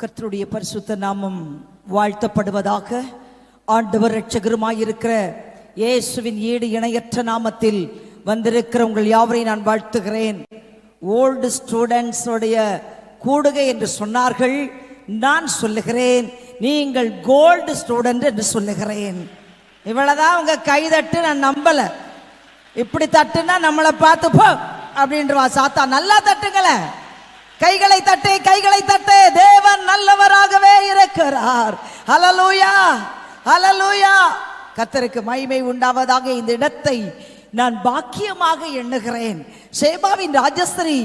கர்த்தருடைய பரிசுத்த நாமம் வாழ்த்தப்படுவதாக. ஆண்டவர் இரட்சகருமாயிருக்கிற இயேசுவின் ஈடு இணையற்ற நாமத்தில் வந்திருக்கிற உங்கள் யாவரை நான் வாழ்த்துகிறேன். ஓல்டு ஸ்டூடெண்ட்ஸ் உடைய கூடுகை என்று சொன்னார்கள். நான் சொல்லுகிறேன், நீங்கள் கோல்டு ஸ்டூடெண்ட் என்று சொல்லுகிறேன். இவ்வளவுதான் உங்க கைதட்டு. நான் நம்பல. இப்படி தட்டுனா நம்மளை பார்த்து போ அப்படின்றவா சாத்தா. நல்லா தட்டுங்களே, கைகளை தட்டு, கைகளை தட்டு. தேவன் நல்லவராகவே இருக்கிறார். ஹல்லேலூயா, ஹல்லேலூயா. கர்த்தருக்கு மகிமை உண்டாவதாக. இந்த இடத்தை நான் பாக்கியமாக எண்ணுகிறேன். சேபாவின் ராஜஸ்திரி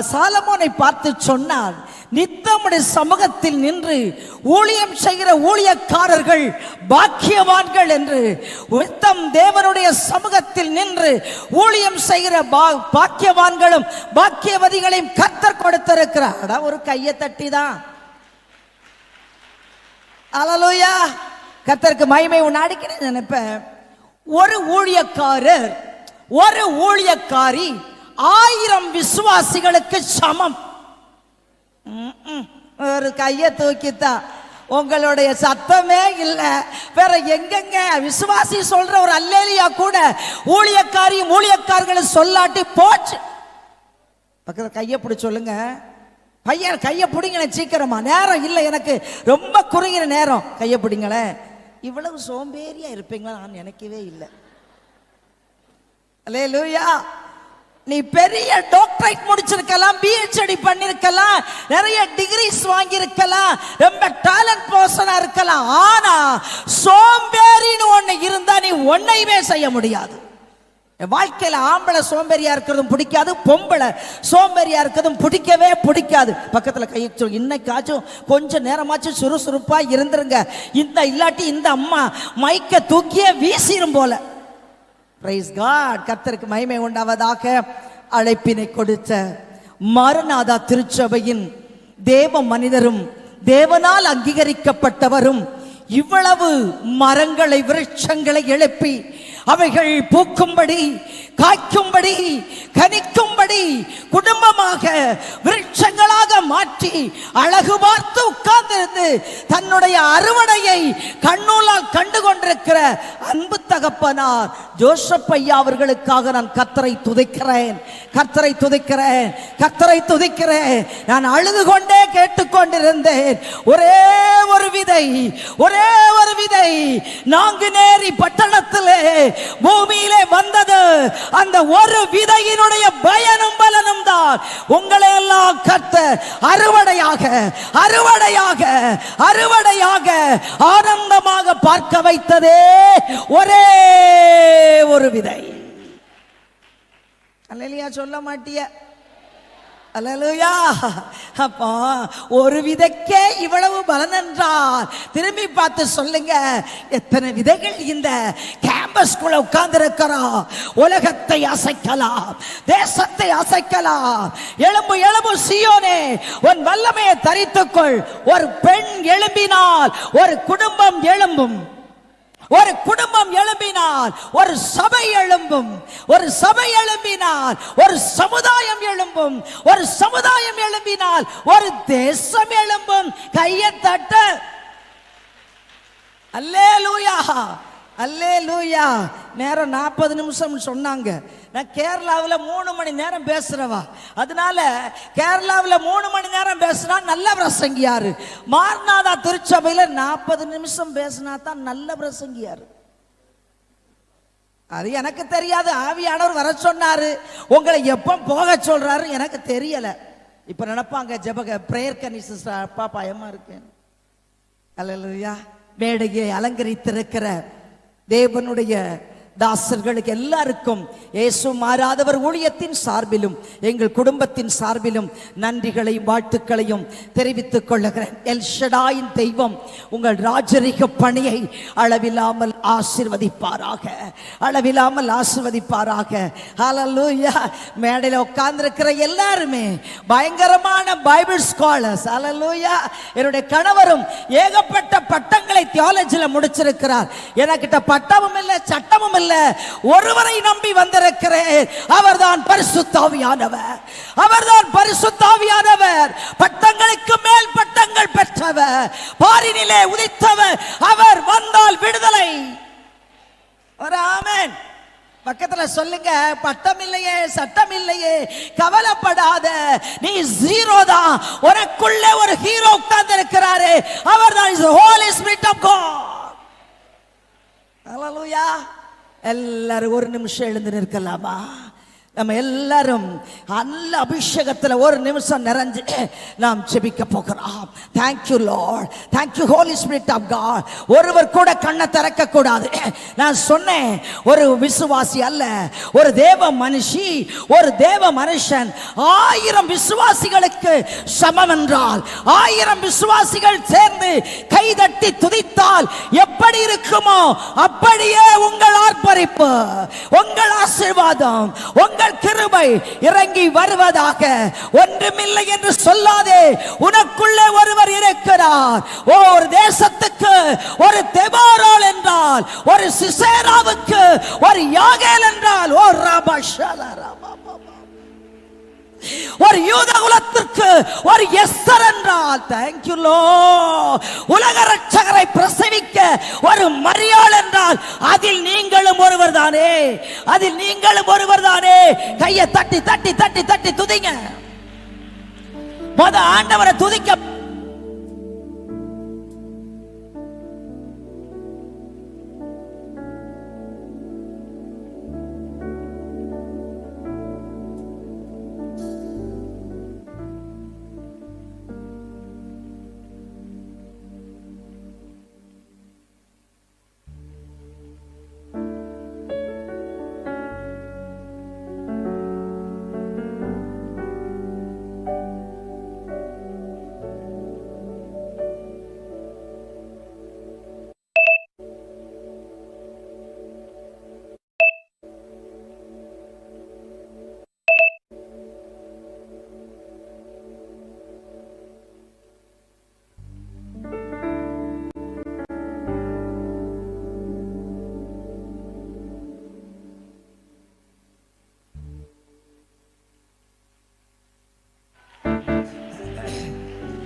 சாலமோனை பார்த்து சொன்னார், நித்தமுடைய சமூகத்தில் நின்று ஊழியம் செய்கிற ஊழியக்காரர்கள் பாக்கியவான்கள் என்று. நித்தம் தேவனுடைய சமூகத்தில் நின்று ஊழியம் செய்கிற பாக்கியவான்களும் பாக்கியவதிகளையும் கர்த்தர் கொடுத்திருக்கிறார். ஒரு கையை தட்டி தான். ஹல்லேலூயா. கர்த்தருக்கு மகிமை உண்டாடிக்கிறேன் நினைப்பேன். ஒரு ஊழியக்காரர், ஒரு ஊழியக்காரி 1000 விசுவாசிகளுக்கு சமம். ஒரு கையை தூக்கித்தா. உங்களுடைய சத்தமே இல்லை. வேற எங்கெங்க விசுவாசி சொல்ற ஒரு அல்லேலியா கூட ஊழியக்காரியும் ஊழியக்காரர்களும் சொல்லாட்டி போச்சு. பக்கத்துல கையை பிடி சொல்லுங்க. பையன் கையை பிடிங்களேன் சீக்கிரமா. நேரம் இல்லை, எனக்கு ரொம்ப குறுகிற நேரம். கையை பிடிங்களேன். இவ்வளவு சோம்பேறியா இருப்பீங்களா நான் நினைக்கவே இல்லை. அல்லேலூயா. நீ பெரிய டாக்டரேட் முடிச்சிருக்கலாம், பிஹெச்டி பண்ணிருக்கலாம், நிறைய டிகிரிஸ் வாங்கியிருக்கலாம், ரொம்ப டேலண்ட் பர்சனா இருக்கலாம். ஆனா சோம்பேறின்னு ஒண்ணு இருந்தா நீ ஒன்னையுமே செய்ய முடியாது. வாழ்க்கையில ஆம்பளை சோம்பேறியா இருக்கிறதும் பிடிக்காது, பொம்பளை சோம்பேறியா இருக்கிறதும் பிடிக்கவே பிடிக்காது. பக்கத்துல கை இன்னைக்காச்சும் கொஞ்ச நேரமாச்சும் சுறுசுறுப்பா இருந்துருங்க. இந்த இல்லாட்டி இந்த அம்மா மைக்க தூக்கியே வீசிரும் போல. Praise God. கர்த்தருக்கு மகிமை உண்டாவதாக. அழைப்பினை கொடுத்த மரநாதா திருச்சபையின் தேவ மனிதரும் தேவனால் அங்கீகரிக்கப்பட்டவரும் இவ்வளவு மரங்களை விருட்சங்களை எழுப்பி அவைகள் பூக்கும்படி, காய்க்கும்படி, கனிக்கும்படி குடும்பமாக விருட்சங்களாக மாற்றி அழகு பார்த்து உட்கார்ந்திருந்து தன்னுடைய அறுவடையை கண்ணூலால் கண்டு கொண்டிருக்கிற அன்பு தகப்பனார் ஜோசப் ஐயா அவர்களுக்காக நான் கர்த்தரை துதிக்கிறேன், கர்த்தரை துதிக்கிறேன், கர்த்தரை துதிக்கிறேன். நான் அழுது கொண்டே கேட்டுக்கொண்டிருந்தேன். ஒரே ஒரு விதை, ஒரே ஒரு விதை நாங்குநேரி பட்டணத்திலே பூமியிலே வந்தது. அந்த ஒரு விதையினுடைய பயனும் பலனும் தான் உங்களை எல்லாம் கர்த்தர் அறுவடையாக, அறுவடையாக, அறுவடையாக ஆனந்தமாக பார்க்க வைத்ததே ஒரே ஒரு விதை. அல்லேலூயா சொல்ல மாட்டிய? அல்லேலூயா. அப்போ ஒரு விதைக்கே இவ்வளவு பலன் என்றால் திரும்பி பார்த்து சொல்லுங்க, எத்தனை விதைகள் இந்த கேம்பஸ்குள்ள உட்கார்ந்து இருக்கிறோம். உலகத்தை அசைக்கலாம், தேசத்தை அசைக்கலாம். எழும்பு எழும்பு சீயோனே, உன் வல்லமையை தரித்துக்கொள். ஒரு பெண் எழும்பினால் ஒரு குடும்பம் எழும்பும், ஒரு குடும்பம் எழும்பினால் ஒரு சபை எழும்பும், ஒரு சபை எழும்பினால் ஒரு சமுதாயம் எழும்பும், ஒரு சமுதாயம் எழும்பினால் ஒரு தேசம் எழும்பும். கையை தட்ட. அல்லேலூயா, அல்லேலூயா. நேரம் 40 நிமிஷம் சொன்னாங்க. நான் கேரளாவில் 3 மணி நேரம் பேசுறவா. அதனால கேரளாவில் 3 மணி நேரம் பேசுனா நல்ல பிரசங்கியாரு. மார்நாதா திருச்சபையில 40 நிமிஷம் பேசினா தான் நல்ல பிரசங்கியாரு. அது எனக்கு தெரியாது. ஆவியானவர் வர சொன்னாரு. உங்களை எப்ப போக சொல்றாரு எனக்கு தெரியல. இப்ப நினைப்பாங்க ஜெபக பிரேயர் கனிஸ் அப்பா பயமா இருக்கேன். அல்லேலூயா. மேடையை அலங்கரித்திருக்கிற தேவனுடைய தாசர்களுக்கு எல்லாருக்கும் இயேசு மாறாதவர் ஊழியத்தின் சார்பிலும் எங்கள் குடும்பத்தின் சார்பிலும் நன்றிகளையும் வாழ்த்துக்களையும் தெரிவித்துக் கொள்ளுகிறேன். எல் ஷடாயின் தெய்வம் உங்கள் ராஜரிக பணியை அளவில்லாமல் ஆசீர்வதிப்பாராக, அளவில்லாமல் ஆசீர்வதிப்பாராக. ஹல்லேலூயா. மேடையில் உட்கார்ந்திருக்கிற எல்லாருமே பயங்கரமான பைபிள் ஸ்காலர்ஸ். ஹல்லேலூயா. என்னுடைய கணவரும் ஏகப்பட்ட பட்டங்களை தியாலஜில முடிச்சிருக்கிறார். எனக்கிட்ட பட்டமும் இல்லை, சட்டமும் இல்லை. ஒருவரை நம்பி வந்திருக்கிறேன். அவர்தான் பரிசுத்த ஆவியானவர். அவர்தான் பரிசுத்த ஆவியானவர். பட்டங்களுக்கு மேல் பட்டங்கள் பெற்ற பாரினிலே உதித்தவர், அவர் வந்தால் விடுதலை. ஆமென். பக்கத்துல சொல்லுங்க, பட்டம் இல்லையே, சட்டம் இல்லையே, கவலைப்படாத, நீ ஜீரோ தான். உனக்குள்ளே ஒரு ஹீரோ உட்கார்ந்து இருக்கிறாரு, அவர் தான் is Holy spirit of God. ஹalleluya. எல்லாரும் ஒரு நிமிஷம் எழுந்து நிற்கலாமா? நம்ம எல்லாரும் நல்ல அபிஷேகத்தில் ஒரு நிமிஷம் நிறைஞ்சு நாம் ஜெபிக்க போகிறோம். Thank you Lord, thank you holy spirit of God. ஒருவர் கூட கண்ணை திறக்க கூடாது. நான் சொன்னேன், ஒரு விசுவாசி அல்ல, ஒரு தேவ மனுஷி, ஒரு தேவ மனுஷன் 1000 விசுவாசிகளுக்கு சமம் என்றால், 1000 விசுவாசிகள் சேர்ந்து கைதட்டி துதித்தால் எப்படி இருக்குமோ அப்படியே உங்கள் ஆர்ப்பரிப்பு, உங்கள் ஆசீர்வாதம், உங்கள் கிருபை இறங்கி வருவதாக. ஒன்றுமில்லை என்று சொல்லாதே, உனக்குள்ளே ஒருவர் இருக்கிறார். ஒரு தேசத்துக்கு ஒரு தெபோராள் என்றால், ஒரு சிசேராவுக்கு ஒரு யாகேல் என்றால், ஓ ரபஷல ரபா, ஒரு யூத குலத்திற்கு ஒரு எஸ்தர் என்றால், தேங்க்யூ லார்ட், உலக ரட்சகரை பிரசவிக்க ஒரு மரியாள் என்றால், அதில் நீங்களும் ஒருவர் தானே, அதில் நீங்களும் ஒருவர் தானே. கையை தட்டி தட்டி தட்டி தட்டி துதிங்க. ஆண்டவரை துதிக்க.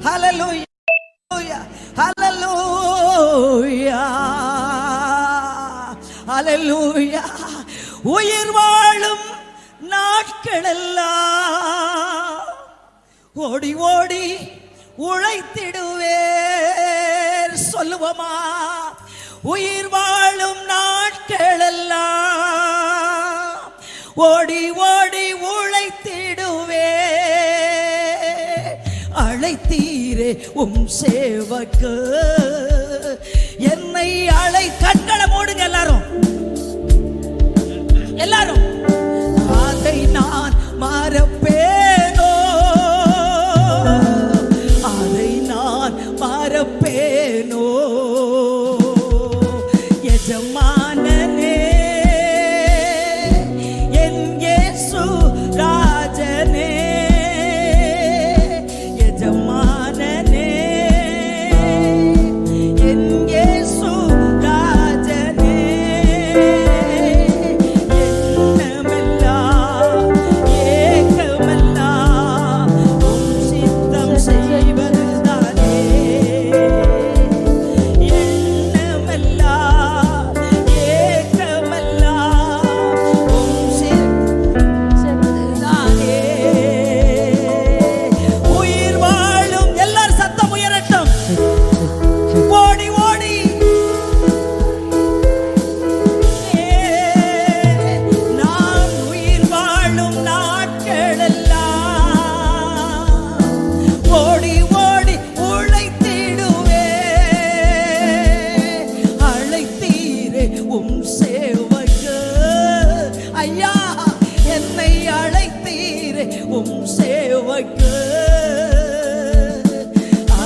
Hallelujah, hallelujah, hallelujah. உயிர் வாழும் நாட்களெல்லாம் ஓடி ஓடி உழைத்திடுவேர். சொல்லுவோமா? உயிர் வாழும் நாட்களெல்லாம் ஓடி ஓடி உழைத்திடுவேர். அழைத்தீரே சேவக்கு என்னை கண்களை மூடுங்க எல்லாரும், எல்லாரும். அதை நான் மறப்பேனோ, அதை நான் மறப்பேனோ, எஜமானனே என் இயேசு ராஜனே,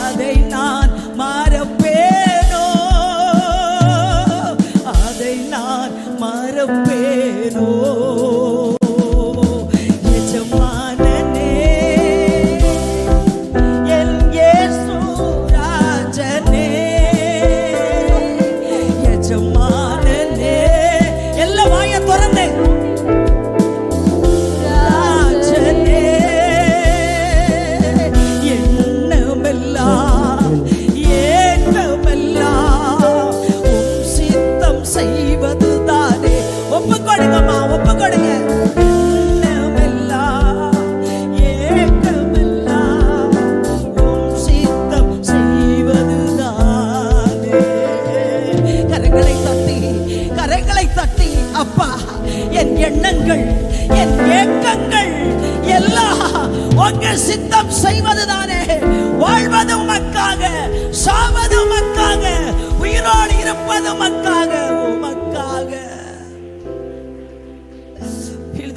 அதை நான் மறப்பேனோ, அதை நான் மறப்பேனோ, எஜமானனே என் சித்தம் செய்வதுதானே. வாழ்வது உமக்காக, சாவது உமக்காக, உயிரோடு இருப்பது உமக்காக, உமக்காக.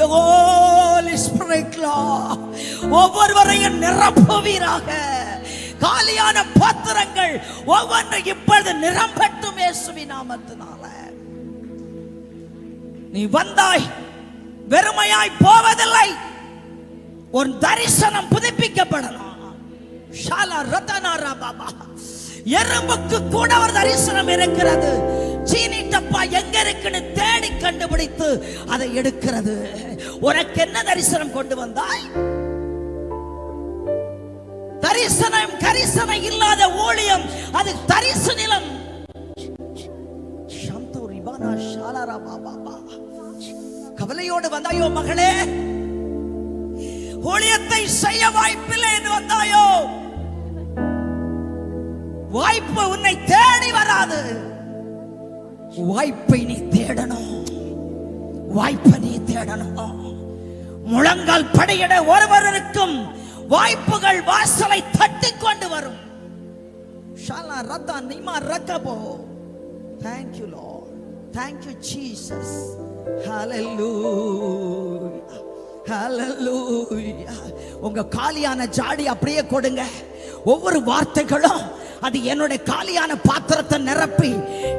The Holy Spirit, ஒவ்வொருவரையும் நிரப்புவீராக. காலியான பாத்திரங்கள் ஒவ்வொன்றை இப்பொழுது நிரம்பட்டும் இயேசுவின் நாமத்தினால. நீ வந்தாய், வெறுமையாய் போவதில்லை. ஒரு தரிசனம் புதுப்பிக்கப்படலாம். ஷாலா ரத்தனாரா பாபா, எறும்புக்கு கூட ஒரு தரிசனம் இருக்கிறது. சீனி டப்பா எங்க இருக்குன்னு தேடி கண்டுபிடித்து அதை எடுக்கிறது. உனக்கு என்ன தரிசனம் கொண்டு வந்தாய்? தரிசனம் கரிசனை இல்லாத ஊழியம், அது தரிசு நிலம். கவலையோடு வந்தாயோ மகளே, ஊழியத்தை செய்ய வாய்ப்பில்லை என்று வந்தாயோ, வாய்ப்பு உன்னை தேடி வராது. வாய்ப்பை நீ தேடணும், வாய்ப்பை நீ தேடணும். முழங்கால் படியிட ஒருவருக்கும் வாய்ப்புகள் வாசலை தட்டி கொண்டு வரும். Shala ரத்தா நிமா ரக்கபோ. Thank you Lord, thank you Jesus, hallelujah, hallelujah. உங்க காலியான ஜாடி அப்படியே கொடுங்க. ஒவ்வொரு வார்த்தைகளும் அது என்னுடைய காலியான பாத்திரத்தை நிரப்பி,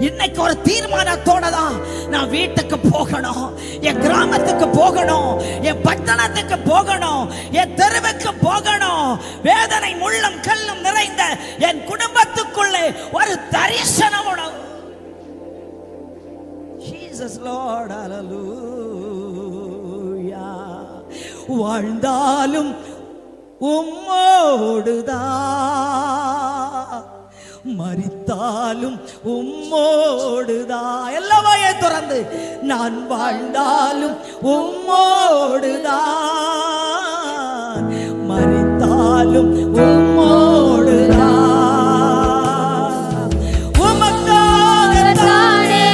இன்னைக்கு ஒரு தீர்மானத்தோட தான் நான் வீட்டுக்கு போகணும், என் கிராமத்துக்கு போகணும், என் பட்டணத்துக்கு போகணும், என் தெருவுக்கு போகணும். வேதனை முள்ளும் கல்லும் நிறைந்த என் குடும்பத்துக்குள்ளே ஒரு தரிசனம் உணவு. Jesus Lord, hallelujah. வாழ்ந்தாலும் உம்மோடுதான், மரித்தாலும் உம்மோடுதான். எல்லாம் வாயை திறந்து, நான் வாழ்ந்தாலும் உம்மோடுதான், மரித்தாலும் உம்மோடுதான். உமக்காகத்தானே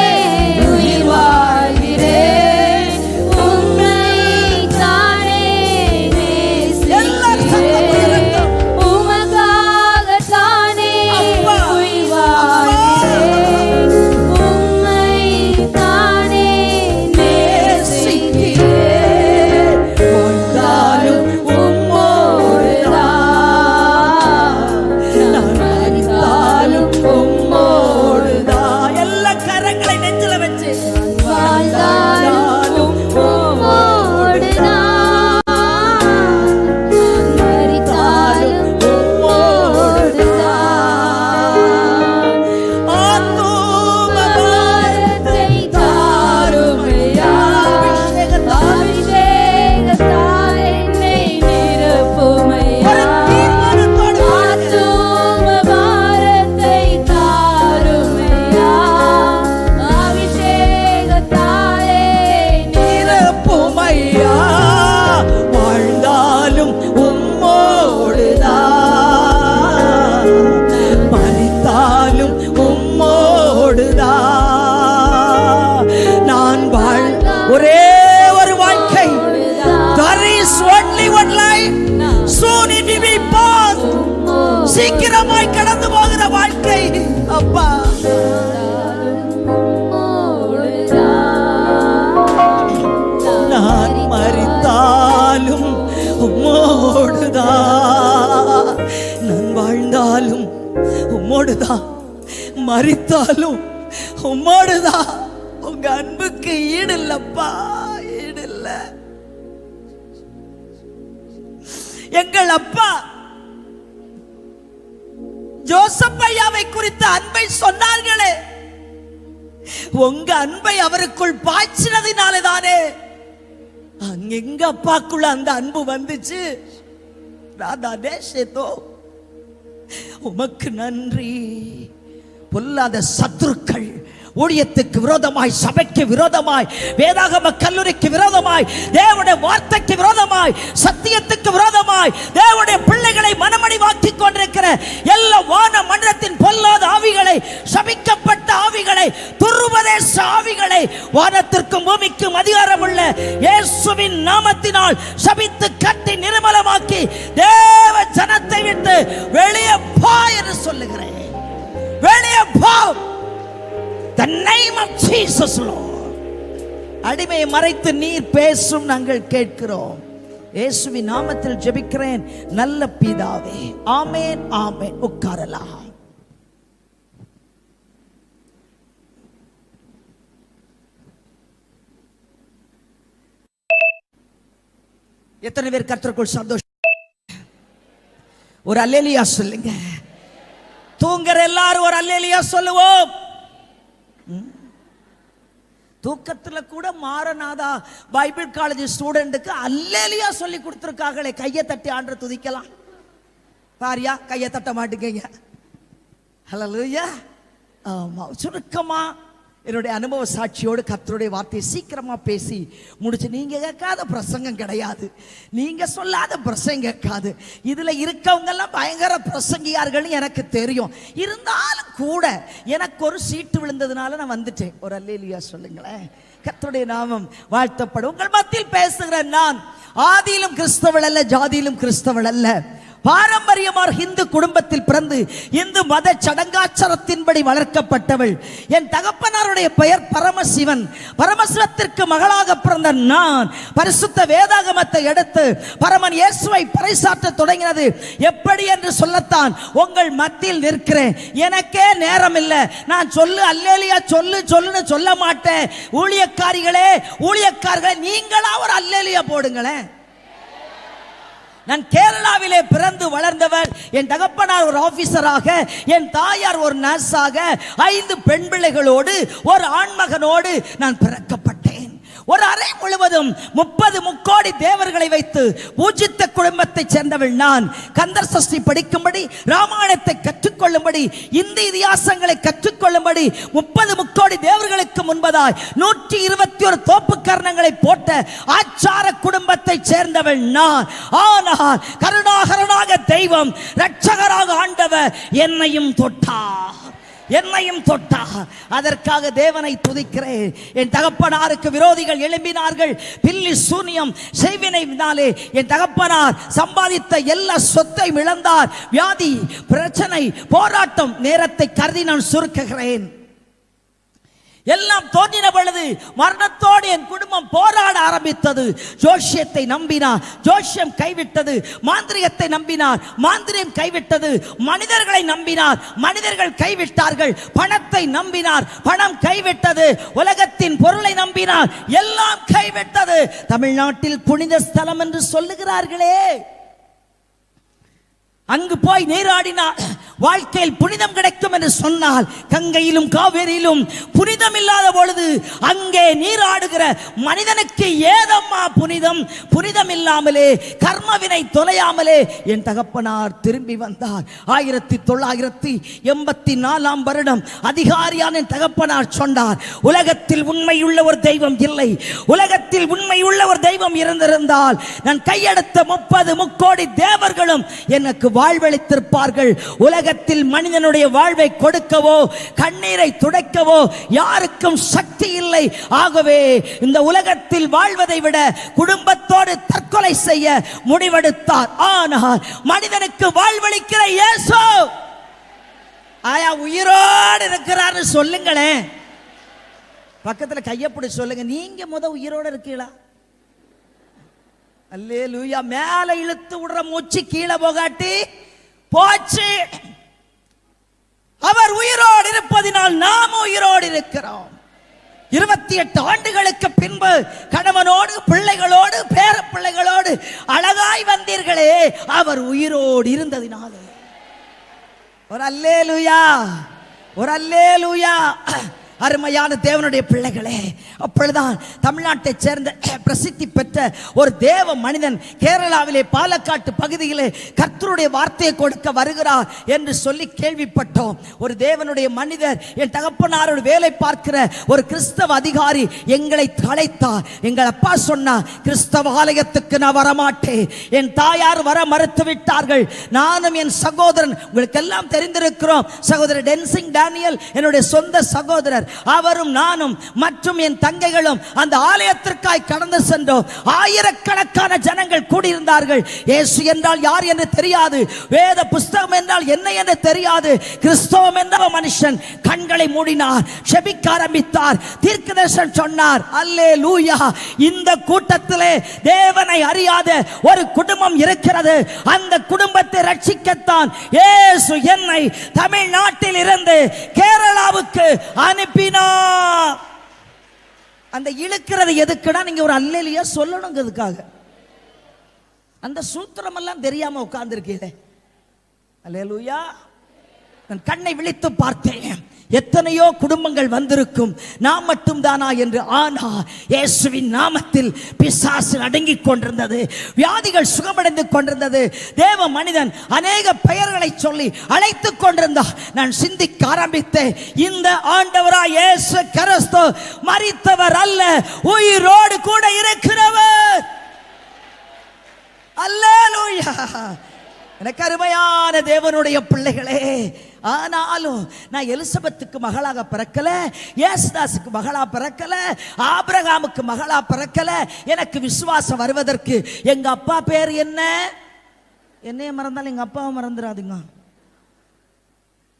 உயிர் வாழ்கிறேன், உம்மை தானே நேசிக்கிறேன். உமக்காகத்தானே உயிர் வாழ்கிறேன், உம்மை தானே நேசிக்கிறேன். வாழ்ந்தாலும் உம்மோடுதான், நான் மரித்தாலும் உம்மோடுதான். எல்லா கரங்களை நெஞ்சில வச்சு, வாழ்ந்தாலும் உம்மோடுதான், மரித்தாலும் உம்மோடுதான். ஆத்தும பாரத்தை தாருமையா, அபிஷேகத்தால் என்னை நிரப்புமையா. ஆத்தும பாரத்தை தாருமையா, அபிஷேகத்தாலே நிரப்புமையா. வாழ்ந்தாலும் உம்மோடுதான், மரித்தாலும் உம்மோடுதான். நான் ஒரே ஒரு வாழ்க்கை. There is only one life. Soon it will be past. சீக்கிரமாய் கடந்து போகிற வாழ்க்கை. அப்பா, நான் மரித்தாலும் உம்மோடுதான், நான் வாழ்ந்தாலும் உம்மோடுதான், மரித்தாலும் உம்மோடுதான். உங்க அன்புக்கு ஈடு இல்லப்பா, ஈடு இல்ல. எங்கள் அப்பா ஜோசப் ஐயாவை குறித்த அன்பை சொன்னார்களே, உங்க அன்பை அவருக்குள் பாய்ச்சினதினாலே தானே எங்க அப்பாக்குள்ள அந்த அன்பு வந்துச்சு. ராதா தேசேதோ, உமக்கு நன்றி. பொல்லாத சத்துருக்கள் ஊழியத்துக்கு விரோதமாய், சபைக்கு விரோதமாய், வேதாகம கல்லூரிக்கு விரோதமாய், தேவனுடைய வார்த்தைக்கு விரோதமாய், சத்தியத்துக்கு விரோதமாய், தேவனுடைய பிள்ளைகளை மனமடிவாக்கி கொண்டிருக்கிற எல்லா வான மண்டலத்தின் பொல்லாத ஆவிகளை, சபிக்கப்பட்ட ஆவிகளை, துருபதேச ஆவிகளை வானத்திற்கும் பூமிக்கும் அதிகாரம் உள்ள இயேசுவின் நாமத்தினால் சபித்து கட்டி நிர்மலமாக்கி ஜனத்தை விட்டு வெளியே போ என்று சொல்லுகிறேன். வெளியே போ. The name of Jesus Lord. அடிமையை மறைத்து நீர் பேசும் நாங்கள் கேட்கிறோம். இயேசுவின் நாமத்தில் ஜெபிக்கிறேன் நல்ல பிதாவே. ஆமென் ஆமென். உட்காரலாம். எத்தனை பேர் கர்த்தருக்குள் சந்தோஷம்? ஒரு அல்லேலியா சொல்லுங்க. தூங்குற எல்லாரும் ஒரு அல்லேலியா சொல்லுவோம். தூக்கத்துல கூட மாரநாதா பைபிள் காலேஜ் ஸ்டூடெண்ட்டுக்கு அல்லேலியா சொல்லி கொடுத்துருக்காங்களே. கையை தட்டி ஆண்டவரை துதிக்கலாம். பாரியா, கையை தட்ட மாட்டேங்க. ஹல்லேலூயா. ஆமா, சுருக்கமா என்னுடைய அனுபவ சாட்சியோடு கர்த்தருடைய வார்த்தையை சீக்கிரமா பேசி முடிச்சு. நீங்க கேட்காத பிரசங்கம் கிடையாது, நீங்க சொல்லாத பிரசங்கம் கேட்காது. இதுல இருக்கவங்க எல்லாம் பயங்கர பிரசங்கியார்கள் எனக்கு தெரியும். இருந்தாலும் கூட எனக்கு ஒரு சீட்டு விழுந்ததுனால நான் வந்துட்டேன். ஒரு அல்லேலூயா சொல்லுங்களேன். கர்த்தருடைய நாமம் வாழ்த்தப்படும். உங்கள் மத்தியில் பேசுகிறேன். நான் ஆதியிலும் கிறிஸ்தவள் அல்ல, ஜாதியிலும் கிறிஸ்தவள் அல்ல. பாரம்பரியமாக இந்து குடும்பத்தில் பிறந்து இந்து மத சடங்காச்சாரத்தின்படி வளர்க்கப்பட்டவள். என் தகப்பனாருடைய பெயர் பரமசிவன். பரமசிவத்திற்கு மகளாக பிறந்த நான் பரிசுத்த வேதாகமத்தை எடுத்து பரமன் இயேசுவை பறைசாற்ற தொடங்கினது எப்படி என்று சொல்லத்தான் உங்கள் மத்தியில் நிற்கிறேன். எனக்கே நேரம் இல்லை. நான் சொல்லு அல்லேலியா சொல்லு சொல்லுன்னு சொல்ல மாட்டேன். ஊழியக்காரிகளே, ஊழியக்காரர்களே, நீங்களா ஒரு அல்லேலியா போடுங்களேன். நான் கேரளாவிலே பிறந்து வளர்ந்தவர். என் தகப்பனார் ஒரு ஆபீசராக, என் தாயார் ஒரு நர்ஸாக, 5 பெண் பிள்ளைகளோடு ஒரு ஆண்மகனோடு நான் பிறக்கப்பட்டேன். ஒரு அறை முழுவதும் 30 முக்கோடி தேவர்களை வைத்து பூஜித்த குடும்பத்தை சேர்ந்தவள் நான். கந்தர் சஷ்டி படிக்கும்படி, ராமாயணத்தை கற்றுக்கொள்ளும்படி, இந்து இதிகாசங்களை கற்றுக்கொள்ளும்படி 30 முக்கோடி தேவர்களுக்கு முன்பதாய் 121 தோப்பு கர்ணங்களை போட்ட ஆச்சார குடும்பத்தை சேர்ந்தவள் நான். ஆனால் கருணாகரனாக தெய்வம் இரட்சகராக ஆண்டவர் என்னையும் தொட்டார். அதற்காக தேவனை துதிக்கிறேன். என் தகப்பனாருக்கு விரோதிகள் எழும்பினார்கள். பில்லி சூனியம் செய்வினையினாலே என் தகப்பனார் சம்பாதித்த எல்லா சொத்தையும் இழந்தார். வியாதி, பிரச்சனை, போராட்டம். நேரத்தை கருதி நான் சுருக்குகிறேன். எல்லாம் தோன்றின பொழுது மரணத்தோடு என் குடும்பம் போராட ஆரம்பித்தது. ஜோசியத்தை நம்பினார், ஜோசியம் கைவிட்டது. மாந்திரிகத்தை நம்பினார், மாந்திரியம் கைவிட்டது. மனிதர்களை நம்பினார், மனிதர்கள் கைவிட்டார்கள். பணத்தை நம்பினார், பணம் கைவிட்டது. உலகத்தின் பொருளை நம்பினார், எல்லாம் கைவிட்டது. தமிழ்நாட்டில் புனித ஸ்தலம் என்று சொல்லுகிறார்களே, அங்கு போய் நீராடினார். வாழ்க்கையில் புனிதம் கிடைக்கும் என்று சொன்னால் கங்கையிலும் காவேரியிலும் புனிதம் இல்லாத பொழுது அங்கே நீராடுகிற மனிதனுக்கு ஏதம்மா புனிதம்? புனிதம் இல்லாமலே, கர்மவினை தொலையாமலே என் தகப்பனார் திரும்பி வந்தார். 1984 வருடம் அதிகாரியான என் தகப்பனார் சொன்னார், உலகத்தில் உண்மையுள்ள ஒரு தெய்வம் இல்லை. உலகத்தில் உண்மையுள்ள ஒரு தெய்வம் இருந்திருந்தால் நான் கையெடுத்த 30 முக்கோடி தேவர்களும் எனக்கு வாழ்வளித்திருப்பார்கள். உலகத்தில் மனிதனுடைய வாழ்வை கொடுக்கவோ கண்ணீரை துடைக்கவோ யாருக்கும் சக்தி இல்லை. ஆகவே இந்த உலகத்தில் வாழ்வதை விட குடும்பத்தோடு தற்கொலை செய்ய முடிவெடுத்தார். ஆனால் மனிதனுக்கு வாழ்வளிக்கிற இயேசு ஆயா உயிரோடு இருக்கிறார் சொல்லுங்களேன். பக்கத்துல கையப்படி சொல்லுங்க, நீங்க உயிரோடு இருக்கீங்களா? அல்லேலூயா. மேல இழுத்து விடுற மூச்சு கீழே போகாட்டி போச்சு. அவர் உயிரோடு இருப்பதினால் நாம் உயிரோடு இருக்கிறோம். 28 ஆண்டுகளுக்கு பின்பு கணவனோடு பிள்ளைகளோடு பேர பிள்ளைகளோடு அழகாய் வந்தீர்களே, அவர் உயிரோடு இருந்ததினாலே. ஒரு அல்லேலூயா, ஒரு அல்லேலூயா. அருமையான தேவனுடைய பிள்ளைகளே, அப்பொழுதுதான் தமிழ்நாட்டை சேர்ந்த பிரசித்தி பெற்ற ஒரு தேவ மனிதன் கேரளாவிலே பாலக்காட்டு பகுதியிலே கர்த்தருடைய வார்த்தையை கொடுக்க வருகிறார் என்று சொல்லி கேள்விப்பட்டோம். ஒரு தேவனுடைய மனிதர், என் தகப்பனாரோடு வேலை பார்க்கிற ஒரு கிறிஸ்தவ அதிகாரி எங்களை அழைத்தார். எங்கள் அப்பா சொன்னார், கிறிஸ்தவ ஆலயத்துக்கு நான் வரமாட்டேன். என் தாயார் வர மறுத்து விட்டார்கள். நானும் என் சகோதரன், உங்களுக்கு எல்லாம் தெரிந்திருக்கிறோம், சகோதரர் டென்சிங் டேனியல் என்னுடைய சொந்த சகோதரர். அவரும் நானும் மற்றும் என் தங்கைகளும் அந்த ஆலயத்திற்காய் கடந்து சென்றோம். ஆயிரக்கணக்கான ஜனங்கள் கூடியிருந்தார்கள். இயேசு என்றால் யார் என்று தெரியாது, வேத புஸ்தகம் என்றால் என்ன என்று தெரியாது. கிறிஸ்தவம் என்ற மனுஷன் கண்களை மூடினார், செபிக்க ஆரம்பித்தார், தீர்க்கதரிசனம் சொன்னார். அல்லேலூயா. இந்த கூட்டத்திலே தேவனை அறியாத ஒரு குடும்பம் இருக்கிறது. அந்த குடும்பத்தை ரட்சிக்கத்தான் இயேசு என்னை தமிழ்நாட்டில் இருந்து கேரளாவுக்கு அனுப்பினார். அந்த இழுக்கிறது எதுக்குன்னா நீங்க ஒரு அல்லேலூயா சொல்லணுங்கிறதுக்காக. அந்த சூத்திரம் எல்லாம் தெரியாம உட்கார்ந்திருக்கீங்களே. அல்லேலூயா. நான் கண்ணை விழித்து பார்த்தேன். எத்தனையோ குடும்பங்கள் வந்திருக்கும், நான் மட்டும் தானா என்று. ஆனா இயேசுவின் நாமத்தில் பிசாசு அடங்கிக் கொண்டிருந்தது, வியாதிகள் சுகமடைந்து கொண்டிருந்தது. தேவ மனிதன் அநேக பெயர்களை சொல்லி அழைத்துக் கொண்டிருந்தார். நான் சிந்திக்க ஆரம்பித்தேன், இந்த ஆண்டவராய் இயேசு கிறிஸ்து மரித்தவர் அல்ல, உயிரோடு கூட இருக்கிறவர். அல்லேலூயா. எனக்கு அருமையான தேவனுடைய பிள்ளைகளே, ஆனாலும் நான் எலிசபெத்துக்கு மகளாக பிறக்கல, இயேசுதாசுக்கு மகளா பிறக்கல, ஆபிரகாமுக்கு மகளா பிறக்கல. எனக்கு விசுவாசம் வருவதற்கு எங்க அப்பா பேர் என்ன? என்னைய மறந்தாலும் எங்க அப்பாவை மறந்துடாதீங்க.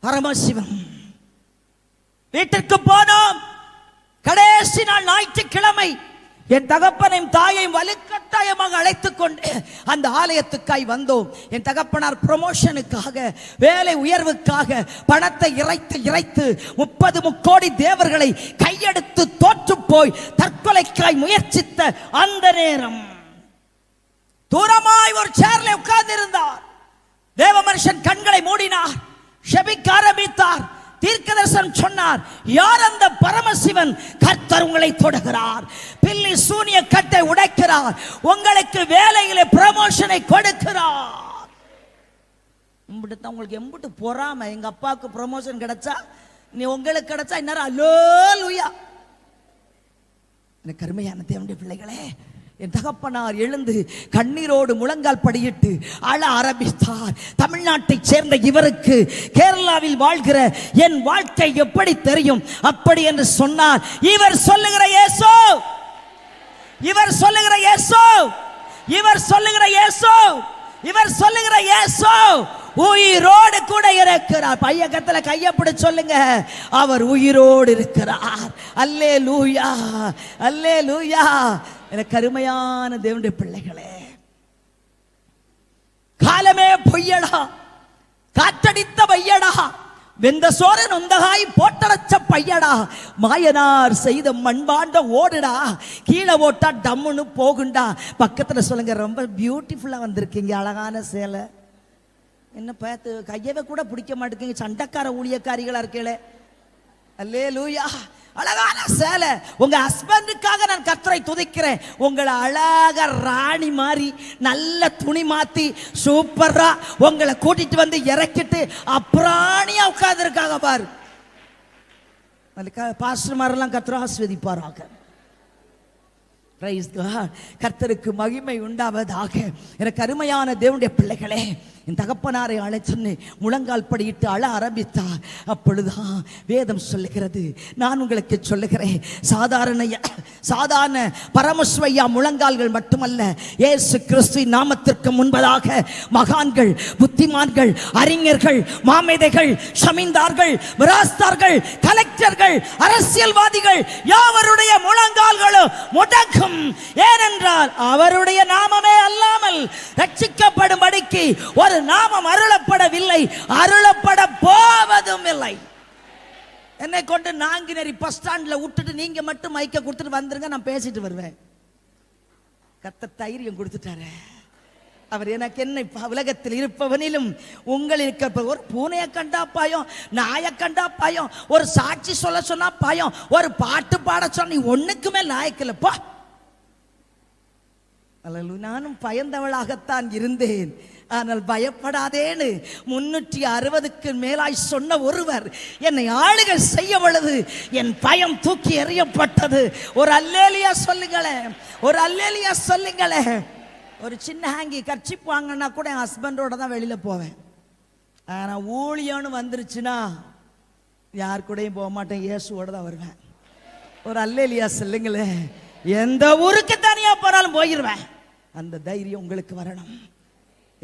பரமசிவம். வீட்டிற்கு போனோம். கடைசி நாள் ஞாயிற்றுக்கிழமை. என் தகப்பனையும் தாயையும் வலுக்கட்டாயமாக அழைத்துக் கொண்டு அந்த ஆலயத்துக்காய் வந்தோம். என் தகப்பனார் ப்ரமோஷனுக்காக, வேலை உயர்வுக்காக பணத்தை இறைத்து 30 கோடி தேவர்களை கையெடுத்து தோற்று போய் தற்கொலைக்காய் முயற்சித்த அந்த நேரம் தூரமாய் ஒரு சேர்ல உட்கார்ந்து இருந்தார். தேவ மனுஷன் கண்களை மூடினார், செபிக்க ஆரம்பித்தார், தீர்க்கதரிசனம் சொன்னார். யார் அந்த பரமசிவன்? கர்த்தர் உங்களை தொடுகிறார், பில்லி சூனிய கட்டை உடைக்கிறார், உங்களுக்கு வேலையிலே ப்ரமோஷனை கொடுக்கிறார். உங்களுக்கு எம்பிட்டு பொறாம. எங்க அப்பாவுக்கு ப்ரமோஷன் கிடைச்சா, நீ உங்களுக்கு கிடைச்சா இந்நேரம் அல்லேலூயா. எனக்கு அருமையான தேவனுடைய பிள்ளைகளே, என் தகப்பனார் எழுந்து கண்ணீரோடு முழங்கால் படியிட்டு அழ ஆரம்பித்தார். தமிழ்நாட்டை சேர்ந்த இவருக்கு கேரளாவில் வாழ்கிற என் வாழ்க்கை எப்படி தெரியும்? அப்படி என்று சொன்னார். இவர் சொல்லுகிற இயேசு, இவர் சொல்லுகிற இயேசு, இவர் சொல்லுகிற இயேசு, இவர் சொல்லுகிற இயேசு உயிரோடு கூட இருக்கிறார். பையகத்துல கையப்படி சொல்லுங்க, அவர் உயிரோடு இருக்கிறார். அல்லேலூயா, அல்லேலூயா. எனக்கு அருமையான தேவனுடைய பிள்ளைகளே, காலமே பொய்யடா, காற்றடித்த பையடா, வெந்த சோரன் உந்தகாய் போட்டடைச்ச பையடா, மாயனார் செய்த மண்பாண்ட ஓடுடா, கீழே ஓட்டா டம்முன்னு போகுண்டா. பக்கத்துல சொல்லுங்க, ரொம்ப பியூட்டிஃபுல்லா வந்திருக்கீங்க, அழகான சேலை. என்ன பார்த்து கையவே கூட பிடிக்க மாட்டேங்க, சண்டைக்கார ஊழியக்காரிகளா இருக்கே. அல்லேலூயா. அழகான சேலை. உங்க ஹஸ்பண்டுக்காக நான் கர்த்தரை துதிக்கிறேன். உங்களை அழகா ராணி மாதிரி நல்ல துணி மாத்தி சூப்பரா உங்களை கூட்டிட்டு வந்து இறக்கிட்டு அப்புறாணியா உட்கார்ந்து இருக்காங்க பாரு. பாஸ்டர் மாதிரிலாம் கர்த்தர் ஆசீர்வதிப்பாராக. Praise God. கர்த்தருக்கு மகிமை உண்டாவதாக. எனக்கு அருமையான தேவனுடைய பிள்ளைகளே, என் தகப்பனாரை அழைச்சு முழங்கால் படியிட்டு அழ ஆரம்பித்தார். அப்பொழுதுதான் வேதம் சொல்லுகிறது, நான் உங்களுக்கு சொல்லுகிறேன், சாதாரண பரமஸ்வையா முழங்கால்கள் மட்டுமல்ல, இயேசு கிறிஸ்துவின் நாமத்திற்கு முன்பதாக மகான்கள், புத்திமான்கள், அறிஞர்கள், மாமேதைகள், ஷமீன்தார்கள், விராஸ்தார்கள், கலெக்டர்கள், அரசியல்வாதிகள் யாவருடைய முழங்கால்களும் முடங்கும். ஏனென்றால் அவருடைய நாமமே அல்லாமல் ரட்சிக்கப்படும்படிக்கு ஒரு நாமம் அருளப்படவில்லை, அருளப்பட போவதும் இல்லை. என்னை கொண்டு நாங்கினரி பஸ் ஸ்டாண்ட்ல விட்டுட்டு நீங்க மட்டும் மைக்க கொடுத்துட்டு வந்துருங்க, நான் பேசிட்டு வருவேன். கர்த்தர் தைரியம் கொடுத்துட்டாரு. அவர் எனக்கு என்ன, உலகத்தில் இருப்பவனிலும் உங்களுக்கு ஒரு பூனையை கண்டா பயம், நாயை கண்டா பயம், ஒரு சாட்சி சொல்ல சொன்னா பயம், ஒரு பாட்டு பாட சொன்ன ஒண்ணுக்குமே லாயக்கில்லப்பா. நானும் பயந்தவளாகத்தான் இருந்தேன். ஆனால் பயப்படாதேன்னு 360க்கு மேலாய் சொன்ன ஒருவர் என்னை ஆளுகை செய்ய பொழுது என் பயம் தூக்கி எறியப்பட்டது. ஒரு அல்லேலியா சொல்லுங்களே, ஒரு அல்லேலியா சொல்லுங்களே. ஒரு சின்ன ஹேங்கி கர்ச்சிப் வாங்கினா கூட என் ஹஸ்பண்டோட தான் வெளியில போவேன். ஆனால் ஊழியன்னு வந்துருச்சுன்னா யார் கூடயும் போக மாட்டேன், இயேசுவோட தான் வருவேன். ஒரு அல்லேலியா சொல்லுங்களேன். எந்த ஊருக்கு தனியா போனாலும் போயிருவேன். அந்த தைரியம் உங்களுக்கு வரணும்.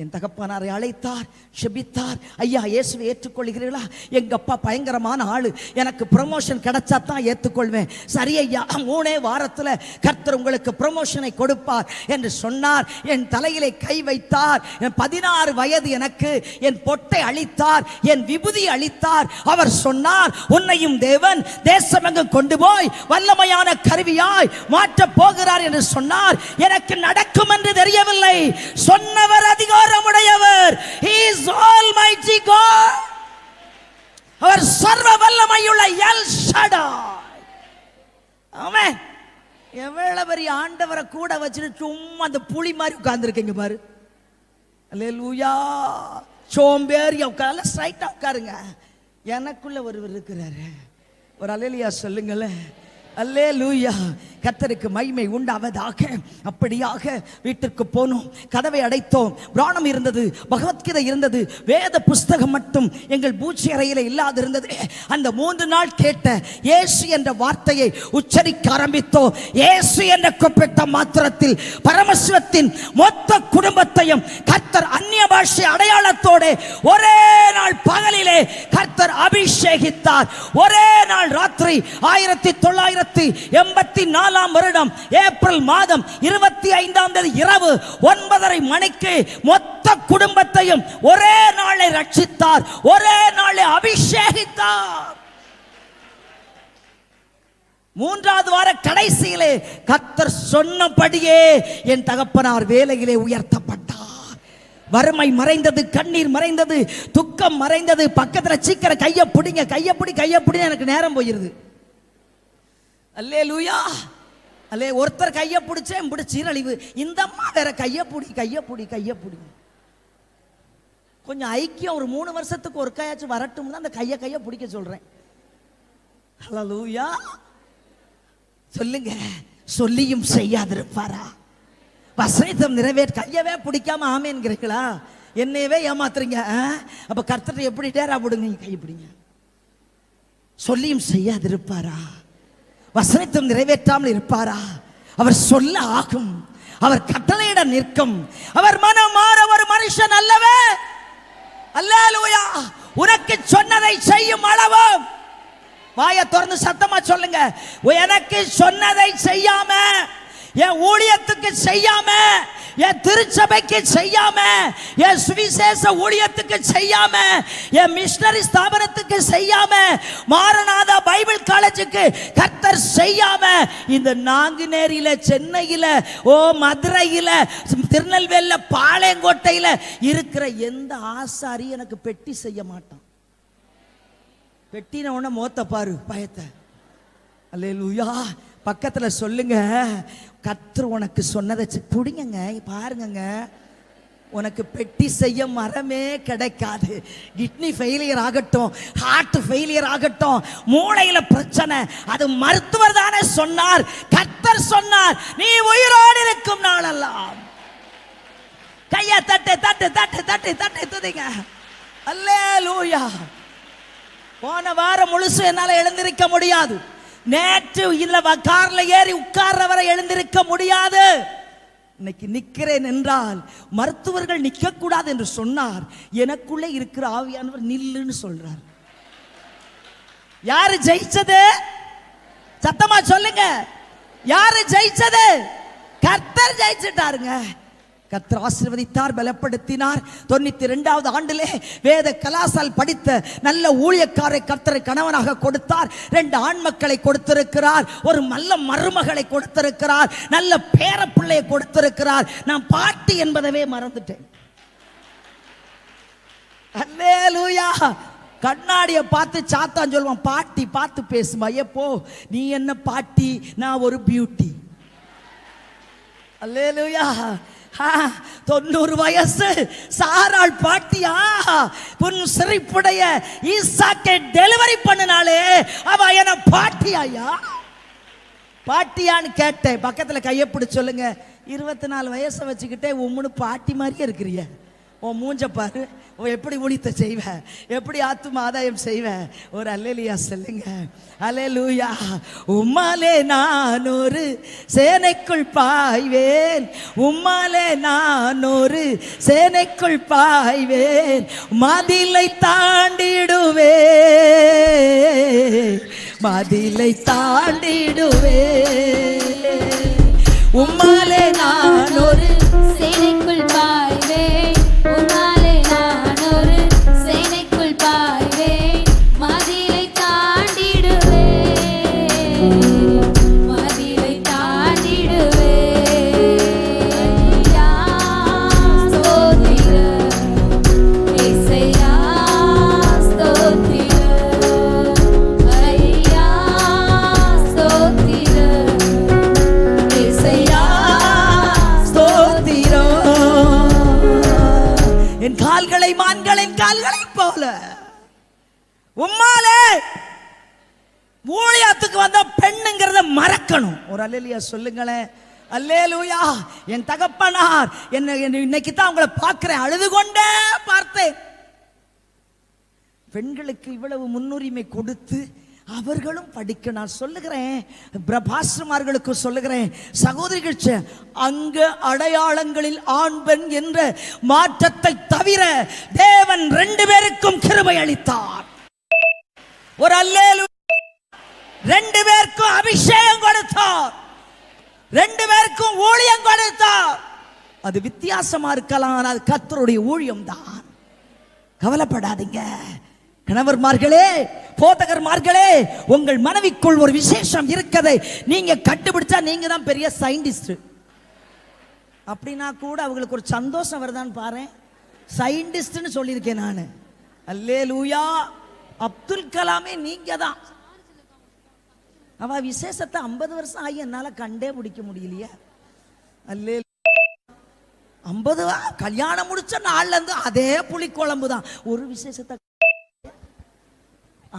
என் தகப்பனாரை அழைத்தார், செபித்தார். ஐயா இயேசுவை ஏற்றுக்கொள்கிறீர்களா? எங்க அப்பா பயங்கரமான ஆளு, எனக்கு ப்ரமோஷன் கிடைச்சா தான் ஏற்றுக்கொள்வேன். சரி ஐயா, 3 வாரத்தில் கர்த்தர் உங்களுக்கு ப்ரமோஷனை கொடுப்பார் என்று சொன்னார். என் தலையிலே கை வைத்தார். 16 வயது எனக்கு. என் பொட்டை அளித்தார், என் விபூதி அளித்தார். அவர் சொன்னார், உன்னையும் தேவன் தேசமெங்கும் கொண்டு போய் வல்லமையான கருவியாய் மாற்ற போகிறார் என்று சொன்னார். எனக்கு நடக்கும் என்று தெரியவில்லை. சொன்னவர் அதிகாரமுடையவர். He is Almighty God. அவர் சர்வ வல்லமையுள்ள எல் ஷடாய். ஆமென். எவ்வளவு பெரிய ஆண்டவரை கூட வச்சுட்டு சும்மா அந்த புலி மாதிரி உட்கார்ந்துருக்கீங்க பாரு. அல்லேலூயா. சோம்பேறியா உட்கார்ல, ஸ்ட்ரைட்டா உட்காருங்க. எனக்குள்ள ஒருவர் இருக்கிறாரு. ஒரு அல்லேலூயா சொல்லுங்களேன். அல்லேலூயா. கர்த்தருக்கு மகிமை உண்டாவதாக. அப்படியாக வீட்டிற்கு போனோம், கதவை அடைத்தோம். பிராணம் இருந்தது, பகவத்கீதை இருந்தது, வேத புஸ்தகம் மட்டும் எங்கள் பூச்சி அறையில் இல்லாது இருந்தது. அந்த 3 நாள் கேட்ட இயேசு என்ற வார்த்தையை உச்சரிக்க ஆரம்பித்தோம். இயேசு என்ற கூப்பிட்ட மாத்திரத்தில் பரமசிவத்தின் மொத்த குடும்பத்தையும் கர்த்தர் அந்நிய பாஷை அடையாளத்தோடு ஒரே நாள் பகலிலே கர்த்தர் அபிஷேகித்தார். ஒரே நாள் ராத்திரி 1984 வருடம் ஏப்ரல் மாதம் 25ஆம் தேதி இரவு 9:30 மணிக்கு மொத்த குடும்பத்தையும் ஒரே நாளை ரட்சித்தார், ஒரே நாளை அபிஷேகித்தார். 3வது வார கடைசியிலே கர்த்தர் சொன்னபடியே என் தகப்பனார் வேலையிலே உயர்த்தப்பட்டார். வறுமை மறைந்தது, கண்ணீர் மறைந்தது, துக்கம் மறைந்தது. பக்கத்தில் சீக்கிரம் கையை பிடிங்க, கையை பிடி, எனக்கு நேரம் போயிருது. அல்லேலூயா. அல்லே ஒருத்தர் கையை பிடிச்சேன் சீரழிவு. இந்த அம்மா வேற கையை பிடி. கொஞ்சம் ஐக்கியம் ஒரு 3 வருஷத்துக்கு ஒரு கையாச்சும் வரட்டும் தான் அந்த கையை பிடிக்க சொல்றேன். அல்லேலூயா. சொல்லுங்க, சொல்லியும் செய்யாதிருப்பாரா? வசனித்தம் நிறைவேற்ற கையவே பிடிக்காம ஆமேன்கிறீங்களா? என்னையவே ஏமாத்துறீங்க. அப்ப கர்த்தரை எப்படி டேரா போடுங்க? கையை பிடிங்க. சொல்லியும் செய்யாதிருப்பாரா? வசனத்தும் நிறைவேற்றாமல் இருப்பாரா? அவர் சொல்ல ஆகும், அவர் கட்டளையிட நிற்கும். அவர் மனம் மாற ஒரு மனுஷன் அல்லவே. அல்லேலூயா. உனக்கு சொன்னதை செய்யும் அளவு வாயை திறந்து சத்தமா சொல்லுங்க. எனக்கு சொன்னதை செய்யாம, என் ஊழியத்துக்கு செய்யாம, என் திருச்சபைக்கு செய்யாம, என் சுவிசேஷ ஊழியத்துக்கு செய்யாம, என் மிஷனரி ஸ்தாபனத்துக்கு செய்யாம, மாரநாதா பைபிள் காலேஜுக்கு கர்த்தர் செய்யாம, இந்த நாங்குநேரியில, சென்னையில, மதுரையில, திருநெல்வேலியில, பாளையங்கோட்டையில இருக்கிற எந்த ஆசாரி எனக்கு பெட்டி செய்ய மாட்டான். பெட்டின உடனே மோத்த பாரு பயத்தை. அல்லேலூயா. பக்கத்துல சொல்லுங்க, கர்த்தர் உனக்கு சொன்னதை புடிங்க பாருங்க. உனக்கு பெட்டி செய்ய மரமே கிடைக்காது. கிட்னி ஃபெயிலியர் ஆகட்டும், ஹார்ட் ஃபெயிலியர் ஆகட்டும், மூளையில பிரச்சனை, அது மருத்துவர் தானே சொன்னார். கர்த்தர் சொன்னார், நீ உயிரோடு இருக்கும் நாளெல்லாம். கையை தட்டு தட்டு தட்டு தட்டு தட்டு துதிங்க. அல்லேலூயா. போன வாரம் முழுசு என்னால எழுந்திருக்க முடியாது. நேற்று இதுல கார்ல ஏறி உட்கார்றவரை எழுந்திருக்க முடியாது. இன்னைக்கு நிக்கிறேன் என்றால் மருத்துவர்கள் நிக்க கூடாது என்று சொன்னார். எனக்குள்ளே இருக்கிற ஆவியானவர் நில்லுன்னு சொல்றார். யாரு ஜெயிச்சது? சத்தமா சொல்லுங்க. யாரு ஜெயிச்சது? கர்த்தர் ஜெயிச்சிட்டாருங்க. கர்த்தர் ஆசீர்வதித்தார், பலப்படுத்தினார். 92வது ஆண்டிலே வேத கலாசால் படித்த நல்ல ஊழியக்காரை கர்த்தரை கணவனாக கொடுத்தார். 2 ஆண் மக்களை கொடுத்திருக்கிறார். ஒரு நல்ல மருமகளை கொடுத்திருக்கிறார். நல்ல பேர பிள்ளையை கொடுத்திருக்கிறார். நான் பாட்டி என்பதவே மறந்துட்டேன். அல்லேலூயா. கண்ணாடியை பார்த்து சாத்தான் சொல்லுவான், பாட்டி பார்த்து பேசுமா. எப்போ நீ என்ன பாட்டி, நான் ஒரு பியூட்டி. அல்லேலூயா. 90 வயசு சாராள் பாட்டியா? புன் சிரிப்புடைய ஈசாக்கை டெலிவரி பண்ணினாலே அவ என்ன பாட்டியாயா? பாட்டியான்னு கேட்டேன். பக்கத்துல கையை பிடிச்சு சொல்லுங்க. 24 வயசை வச்சுக்கிட்டே உம்முன்னு பாட்டி மாதிரியே இருக்கிறிய. உன் மூஞ்ச பாரு, எப்படி ஊழியத்தை செய்வ, எப்படி ஆத்தும ஆதாயம் செய்வ. ஒரு அல்லேலூயா சொல்லுங்க. அல்லேலூயா. உம்மாலே நான் ஒரு சேனைக்குள் பாய்வேன், உம்மாலே நான் ஒரு சேனைக்குள் பாய்வேன், மதிலை தாண்டிடுவேன், மதிலை தாண்டிடுவேன். உம்மாலே நான் ஒரு சேனைக்குள் பாய்வேன், உம்மாலே நான் ஒரு சேனைக்குள் பாய்வேன், மதிலை தாண்டிடுவேன், மதிலை தாண்டிடுவேன். ஐயா ஸ்தோத்திரம், இயேசையா ஸ்தோத்திரம், ஐயா ஸ்தோத்திரம், இயேசையா என் கால்களை மான்களின் கால்களை போல உம்மாலே ஊழியத்துக்கு வந்த பெண்ணுங்கிறத மறக்கணும். ஒரு அல்லேலூயா சொல்லுங்களேன். அல்லேலூயா. என் தகப்பனார் என்ன இன்னைக்கு தான் உங்களை பார்க்கிறேன், அழுது கொண்டே பார்த்தேன். பெண்களுக்கு இவ்வளவு முன்னுரிமை கொடுத்து அவர்களும் படிக்க நான் சொல்லுகிறேன். பிரபாஸ்மார்களுக்கு சொல்லுகிறேன், சகோதரிகள், அங்க அடையாளங்களில் ஆண் பெண் என்ற மாற்றத்தை தவிர தேவன் 2 பேருக்கும் கிருபை அளித்தார். ஒரு அல்லேலூயா. 2 பேருக்கும் அபிஷேகம் கொடுத்தார், 2 பேருக்கும் ஊழியம் கொடுத்தார். அது வித்தியாசமா இருக்கலாம், அது கர்த்தருடைய ஊழியம் தான். கவலைப்படாதீங்க கணவர்மார்களே, போதகர்மார்களே. உங்கள் மனைவிக்குள் ஒரு விசேஷம் இருக்கதை நீங்க கண்டுபிடிச்சா நீங்க தான் பெரிய சயின்டிஸ்ட். அப்படின்னா கூட அவங்களுக்கு ஒரு சந்தோஷம் வருதான்னு பாரு. சயின்டிஸ்ட்னு சொல்லியிருக்கேன் நான். அல்லேலூயா. அப்துல் கலாமே நீங்க தான். அவ விசேஷத்தை 50 வருஷம் ஆகி என்னால கண்டே பிடிக்க முடியலையே. அல்லே 50 கல்யாணம் முடிச்ச நாள்ல இருந்து அதே புளிக்குழம்பு தான். ஒரு விசேஷத்தை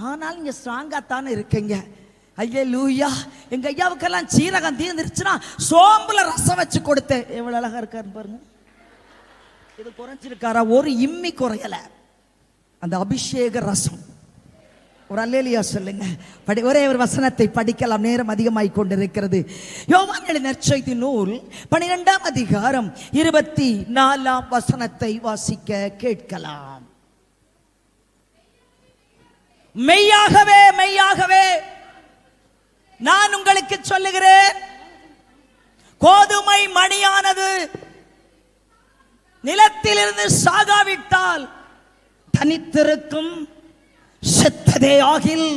ஆனால் நீங்க ஸ்ட்ராங்கா தானே இருக்கீங்க. அல்லேலூயா. எங்க ஐயாவுக்கெல்லாம் சீரகம் தீர்ந்துருச்சுன்னா சோம்புல ரசம் வச்சு கொடுத்தேன். எவ்வளவு அழகா இருக்காரு பாருங்க. இது குறைஞ்சிருக்காரா? ஒரு இம்மி குறையல. அந்த அபிஷேக ரசம். ஒரு அல்லேலூயா சொல்லுங்க. ஒரே ஒரு வசனத்தை படிக்கலாம், நேரம் அதிகமாய் கொண்டிருக்கிறது. யோவான் எழுதின நற்செய்தி நூல் 12ஆம் அதிகாரம் 24ஆம் வசனத்தை வாசிக்க கேட்கலாம். மெய்யாகவே மெய்யாகவே நான் உங்களுக்கு சொல்லுகிறேன், கோதுமை மணியானது நிலத்திலிருந்து சாகாவிட்டால் தனித்திருக்கும், செத்ததே ஆகில்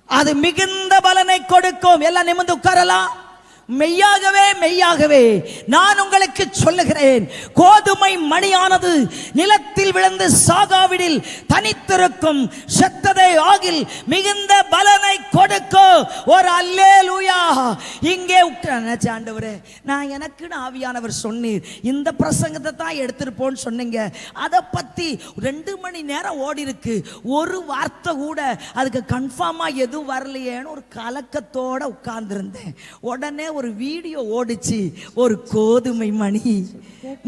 அது மிகுந்த பலனை கொடுக்கும். எல்லாம் நிமிர்ந்து உட்காரலாம். மெய்யாகவே மெய்யாகவே நான் உங்களுக்கு சொல்லுகிறேன், கோதுமை மணியானது நிலத்தில் விழுந்து சாகாவிடில் தனித்திருக்கும், செத்ததை ஆகில் மிகுந்த பலனை கொடுக்கும். ஒரு அல்லேலூயா. இங்கே உட்கார்ந்து ஆண்டவரே, நான் எனக்கு ஆவியானவர் சொன்னீர், இந்த பிரசங்கத்தை தான் எடுத்துட்டு போன்னு சொன்னீங்க. அதை பத்தி 2 மணி நேரம் ஓடி இருக்கு, ஒரு வார்த்தை கூட அதுக்கு கன்ஃபார்மா எதுவும் வரலையேன்னு ஒரு கலக்கத்தோட உட்கார்ந்துருந்தேன். உடனே ஒரு வீடியோ ஓடிச்சு, ஒரு கோதுமை மணி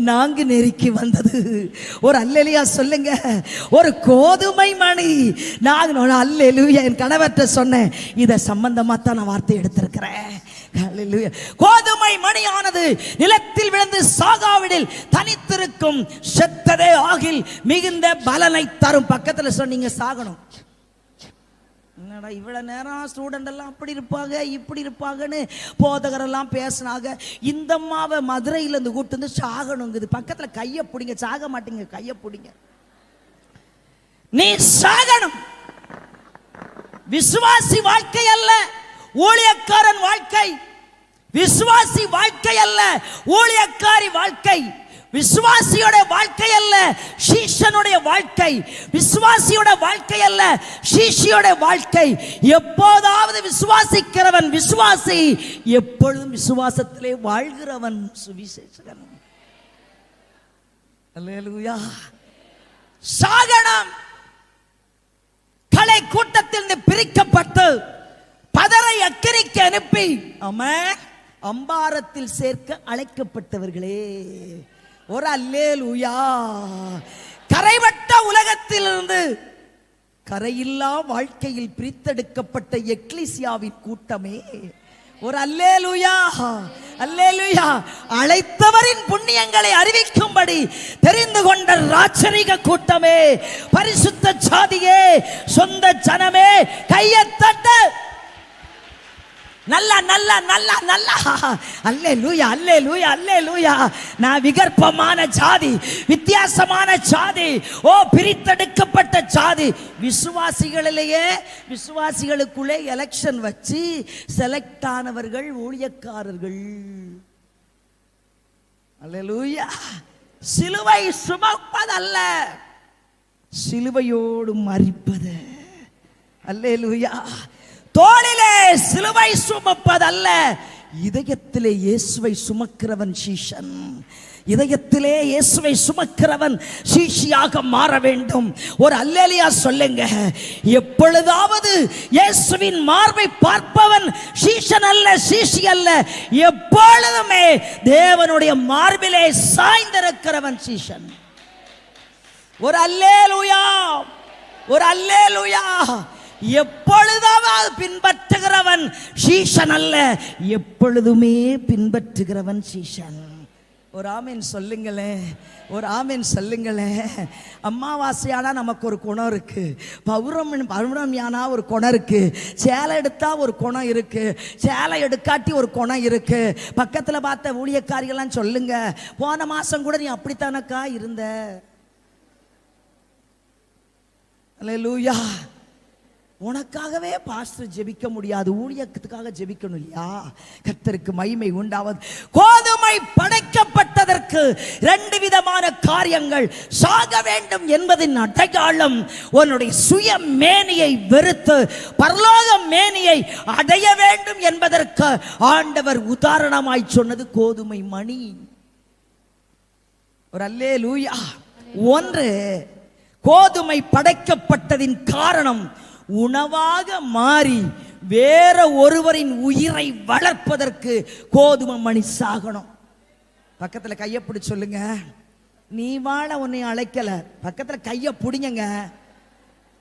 நான்கு நெருக்கி வந்தது. ஒரு அல்லேலூயா சொல்லுங்க. ஒரு கோதுமை மணி நாங்க அல்லேலூயா. என் கணவர்கிட்ட சொன்னேன், இத சம்பந்தமா தான் நான் வார்த்தை எடுத்திருக்கிறேன். கோதுமை மணியானது நிலத்தில் விழுந்து சாகாவிடில் தனித்திருக்கும், செத்ததே ஆகில் மிகுந்த பலனை தரும். பக்கத்துல சொன்னீங்க சாகணும். என்னடா இவ்வளவு நேரம் ஸ்டூடெண்ட் எல்லாம் அப்படி இருப்பாங்க இப்படி இருப்பாங்கன்னு போதகரெல்லாம் பேசினாங்க. இந்த அம்மாவை மதுரையில இருந்து கூட்டு வந்து சாகணுங்குது. பக்கத்துல கைய பிடிங்க, சாக மாட்டீங்க, கைய பிடிங்க. நீ சாகணும். விசுவாசி வாழ்க்கை அல்ல ஊழியக்காரன் வாழ்க்கை, விசுவாசி வாழ்க்கை அல்ல ஊழியக்காரி வாழ்க்கை, விசுவாசியோட வாழ்க்கை அல்ல சீஷனுடைய வாழ்க்கை, விசுவாசியோட வாழ்க்கை அல்ல சீஷியோட வாழ்க்கை. எப்போதாவது விசுவாசிக்கிறவன் விசுவாசி, எப்பொழுதும் விசுவாசத்திலே வாழ்கிறவன் சுவிசேஷகன். அல்லேலூயா. சாகனம். கலை கூட்டத்தில் பிரிக்கப்பட்டு பதரை அக்கறைக்கு அனுப்பி அம்பாரத்தில் சேர்க்க அழைக்கப்பட்டவர்களே, ஒரு அல்லேலூயா. கரைவட்ட உலகத்திலிருந்து கரையில்லா வாழ்க்கையில் பிரித்தெடுக்கப்பட்ட எக்லிசியாவின் கூட்டமே, ஒரு அல்லேலூயா, அல்லேலூயா. அழைத்தவரின் புண்ணியங்களை அறிவிக்கும்படி தெரிந்து கொண்ட ராஜரிக கூட்டமே, பரிசுத்த ஜாதியே, சொந்த ஜனமே, கையத்தட்ட. நல்ல நல்ல நல்ல நல்ல அல்லேலூயா, அல்லேலூயா, அல்லேலூயா. நான் விகற்பமான ஜாதி, வித்தியாசமான ஜாதி, ஓ பிரித்தெடுக்கப்பட்ட ஜாதி. விசுவாசிகளிலேயே விசுவாசிகளுக்குள்ளே எலெக்ஷன் வச்சு செலக்ட் ஆனவர்கள் ஊழியக்காரர்கள். அல்லேலூயா. சிலுவை சுமப்பதல்ல, சிலுவையோடு மரிப்பது. அல்லேலூயா. தோளிலே சிலுவை சுமப்பதல்ல, இதயத்திலே இயேசுவை சுமக்கிறவன் சீஷன். இதயத்திலே இயேசுவை சுமக்கிறவன் சீஷியாக மாற வேண்டும். ஒரு அல்லேலூயா சொல்லுங்க. எப்பொழுதாவது இயேசுவின் மார்பை பார்ப்பவன் சீஷன் அல்ல, சீஷி அல்ல. எப்பொழுதுமே தேவனுடைய மார்பிலே சாய்ந்திருக்கிறவன் சீஷன். ஒரு அல்லேலூயா, ஒரு அல்லேலூயா. எப்பொழுதாவது பின்பற்றுகிறவன் சீஷன் அல்ல, எப்பொழுதுமே பின்பற்றுகிறவன் சீஷன். ஒரு ஆமீன் சொல்லுங்களே, ஒரு ஆமீன் சொல்லுங்களே. அமாவாசையானா நமக்கு ஒரு குணம் இருக்கு, பௌர்ணமியானா ஒரு குணம் இருக்கு, சேலை எடுத்தா ஒரு குணம் இருக்கு, சேலை எடுக்காட்டி ஒரு குணம் இருக்கு. பக்கத்தில் பார்த்த ஊழியக்காரிகள்லாம் சொல்லுங்க, போன மாசம் கூட நீ அப்படித்தானக்கா இருந்த. அல்லேலூயா. உனக்காகவே பாஸ்டர் ஜெபிக்க முடியாது, ஊழியத்துக்காக ஜெபிக்கணும் இல்லையா? கர்த்தருக்கு மகிமை உண்டாவது. கோதுமை படைக்கப்பட்டதற்கு 2 விதமான காரியங்கள். சாக வேண்டும் என்பதின் அடையாளம் உன்னுடைய சுய மேனியை வெறுத்து பரலோக மேனியை அடைய வேண்டும் என்பதற்கு ஆண்டவர் உதாரணமாய் சொன்னது கோதுமை மணி. ஒரு அல்லேலூயா. ஒன்று, கோதுமை படைக்கப்பட்டதின் காரணம் உணவாக மாறி வேற ஒருவரின் உயிரை வளர்ப்பதற்கு கோதுமை மணி சாகணும். பக்கத்தில் கையை பிடிச்சு சொல்லுங்க, நீ வாழ உன்னை அழைக்கல. பக்கத்தில் கையை பிடிங்க.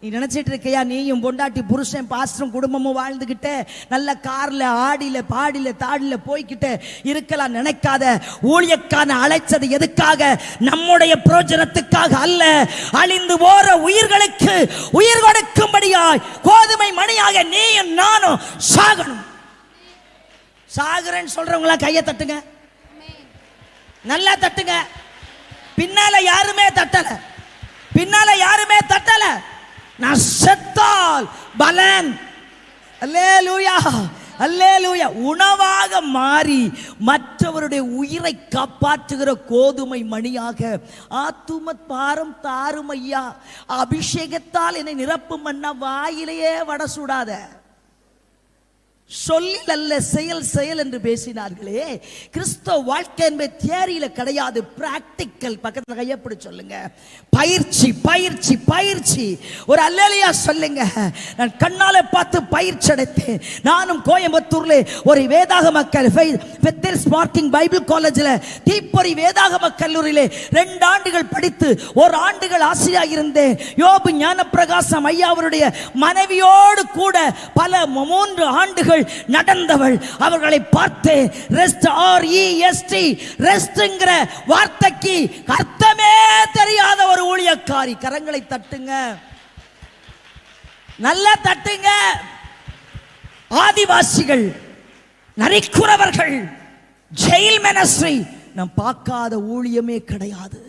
நீ நினைச்சிட்டு இருக்கையா நீயும் பொண்டாட்டி புருஷன் பாஸ்டரும் குடும்பமும் வாழ்ந்துகிட்டே நல்ல கார்ல ஆடியில பாடியில தாடியில போய்கிட்டே இருக்கலாம் நினைக்காத. ஊழியக்கான அழைச்சது எதுக்காக? நம்முடைய பிரயோஜனத்துக்காக அல்ல, அழிந்து போற உயிர்களுக்கு உயிர் கொடுக்கும்படியாய் கோதுமை மணியாக நீயும் நானும் சாகணும். சாகுறேன்னு சொல்றவங்களா கையை தட்டுங்க, நல்லா தட்டுங்க. பின்னால யாருமே தட்டல, பின்னால யாருமே தட்டல. நான் செத்தால் பலன். அல்லேலூயா, அல்லேலூயா. உணவாக மாறி மற்றவருடைய உயிரை காப்பாற்றுகிற கோதுமை மணியாக ஆத்துமத் பாரம் தாரும் ஐயா. அபிஷேகத்தால் என்னை நிரப்பும் மன்னா, வாயிலேயே வட சுடாத. சொல்லில் அல்ல செயல் செயல் என்று பேசினார்களே. கிறிஸ்தவ வாழ்க்கை என்பது தியரியில கிடையாது, பிராக்டிக்கல். பக்கத்தில் கையப்படி சொல்லுங்க, பயிற்சி பயிற்சி பயிற்சி. ஒரு அல்லேலூயா சொல்லுங்க. நான் கண்ணால பார்த்து பயிற்சி அடைத்தேன். நானும் கோயம்புத்தூர்ல ஒரு வேதாகம பெத்தேல் ஸ்பார்க்கிங் பைபிள் காலேஜில் தீப்பொறி வேதாகம கல்லூரியிலே 2 ஆண்டுகள் படித்து 1 ஆண்டுகள் ஆசிரியராக இருந்தேன். யோபு ஞானப்பிரகாசம் ஐயா அவருடைய மனைவியோடு கூட பல 3 ஆண்டுகள் நடந்தவள். அவர்களை பார்த்து ரெஸ்ட், REST, ரெஸ்ட்ங்கிற வார்த்தைக்கு அர்த்தமே தெரியாத ஒரு ஊழியக்காரி. கரங்களை தட்டுங்க, நல்லா தட்டுங்க. ஆதிவாசிகள், நரிக்குறவர்கள், ஜெயில் மினிஸ்ட்ரி, நாம் பார்க்காத ஊழியமே கிடையாது.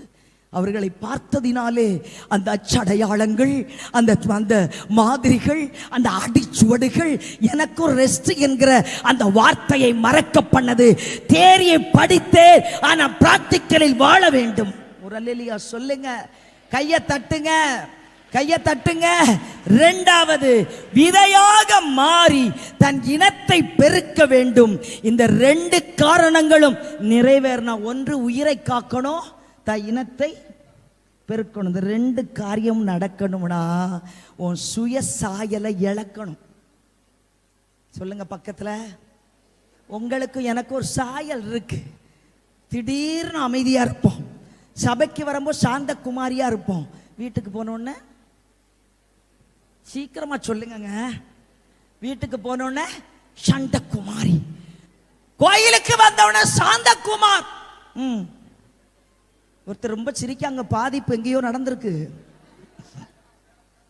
அவர்களை பார்த்ததினாலே அந்த அச்சடையாளங்கள், அந்த அந்த மாதிரிகள், அந்த அடிச்சுவடுகள் எனக்கு ஒரு ரெஸ்ட் என்கிற அந்த வார்த்தையை மறக்க பண்ணது. தேரியை படித்தே ஆனா பிராக்டிக்கலில் வாழ வேண்டும். ஒரு அல்லேலூயா சொல்லுங்க, கையை தட்டுங்க, கையை தட்டுங்க. 2வது, விதையாக மாறி தன் இனத்தை பெருக்க வேண்டும். இந்த 2 காரணங்களும் நிறைவேறினா, ஒன்று உயிரை காக்கணும், தன் இனத்தை பெருக்கணும். இந்த 2 காரியம் நடக்கணும்னா உன் சுய சாயலை இழக்கணும். சொல்லுங்க பக்கத்துல, உங்களுக்கு எனக்கு ஒரு சாயல் இருக்கு. திடீர்னு அமைதியா இருப்போம், சபைக்கு வரும்போது சாந்த குமாரியா இருப்போம், வீட்டுக்கு போனோடனே சீக்கிரமா சொல்லுங்க, வீட்டுக்கு போனோடனே சண்டகுமாரி, கோயிலுக்கு வந்தவன சாந்தகுமார். ஒருத்தர் ரொம்ப சிரிக்காங்க, பாதிப்பு எங்கேயோ நடந்திருக்கு.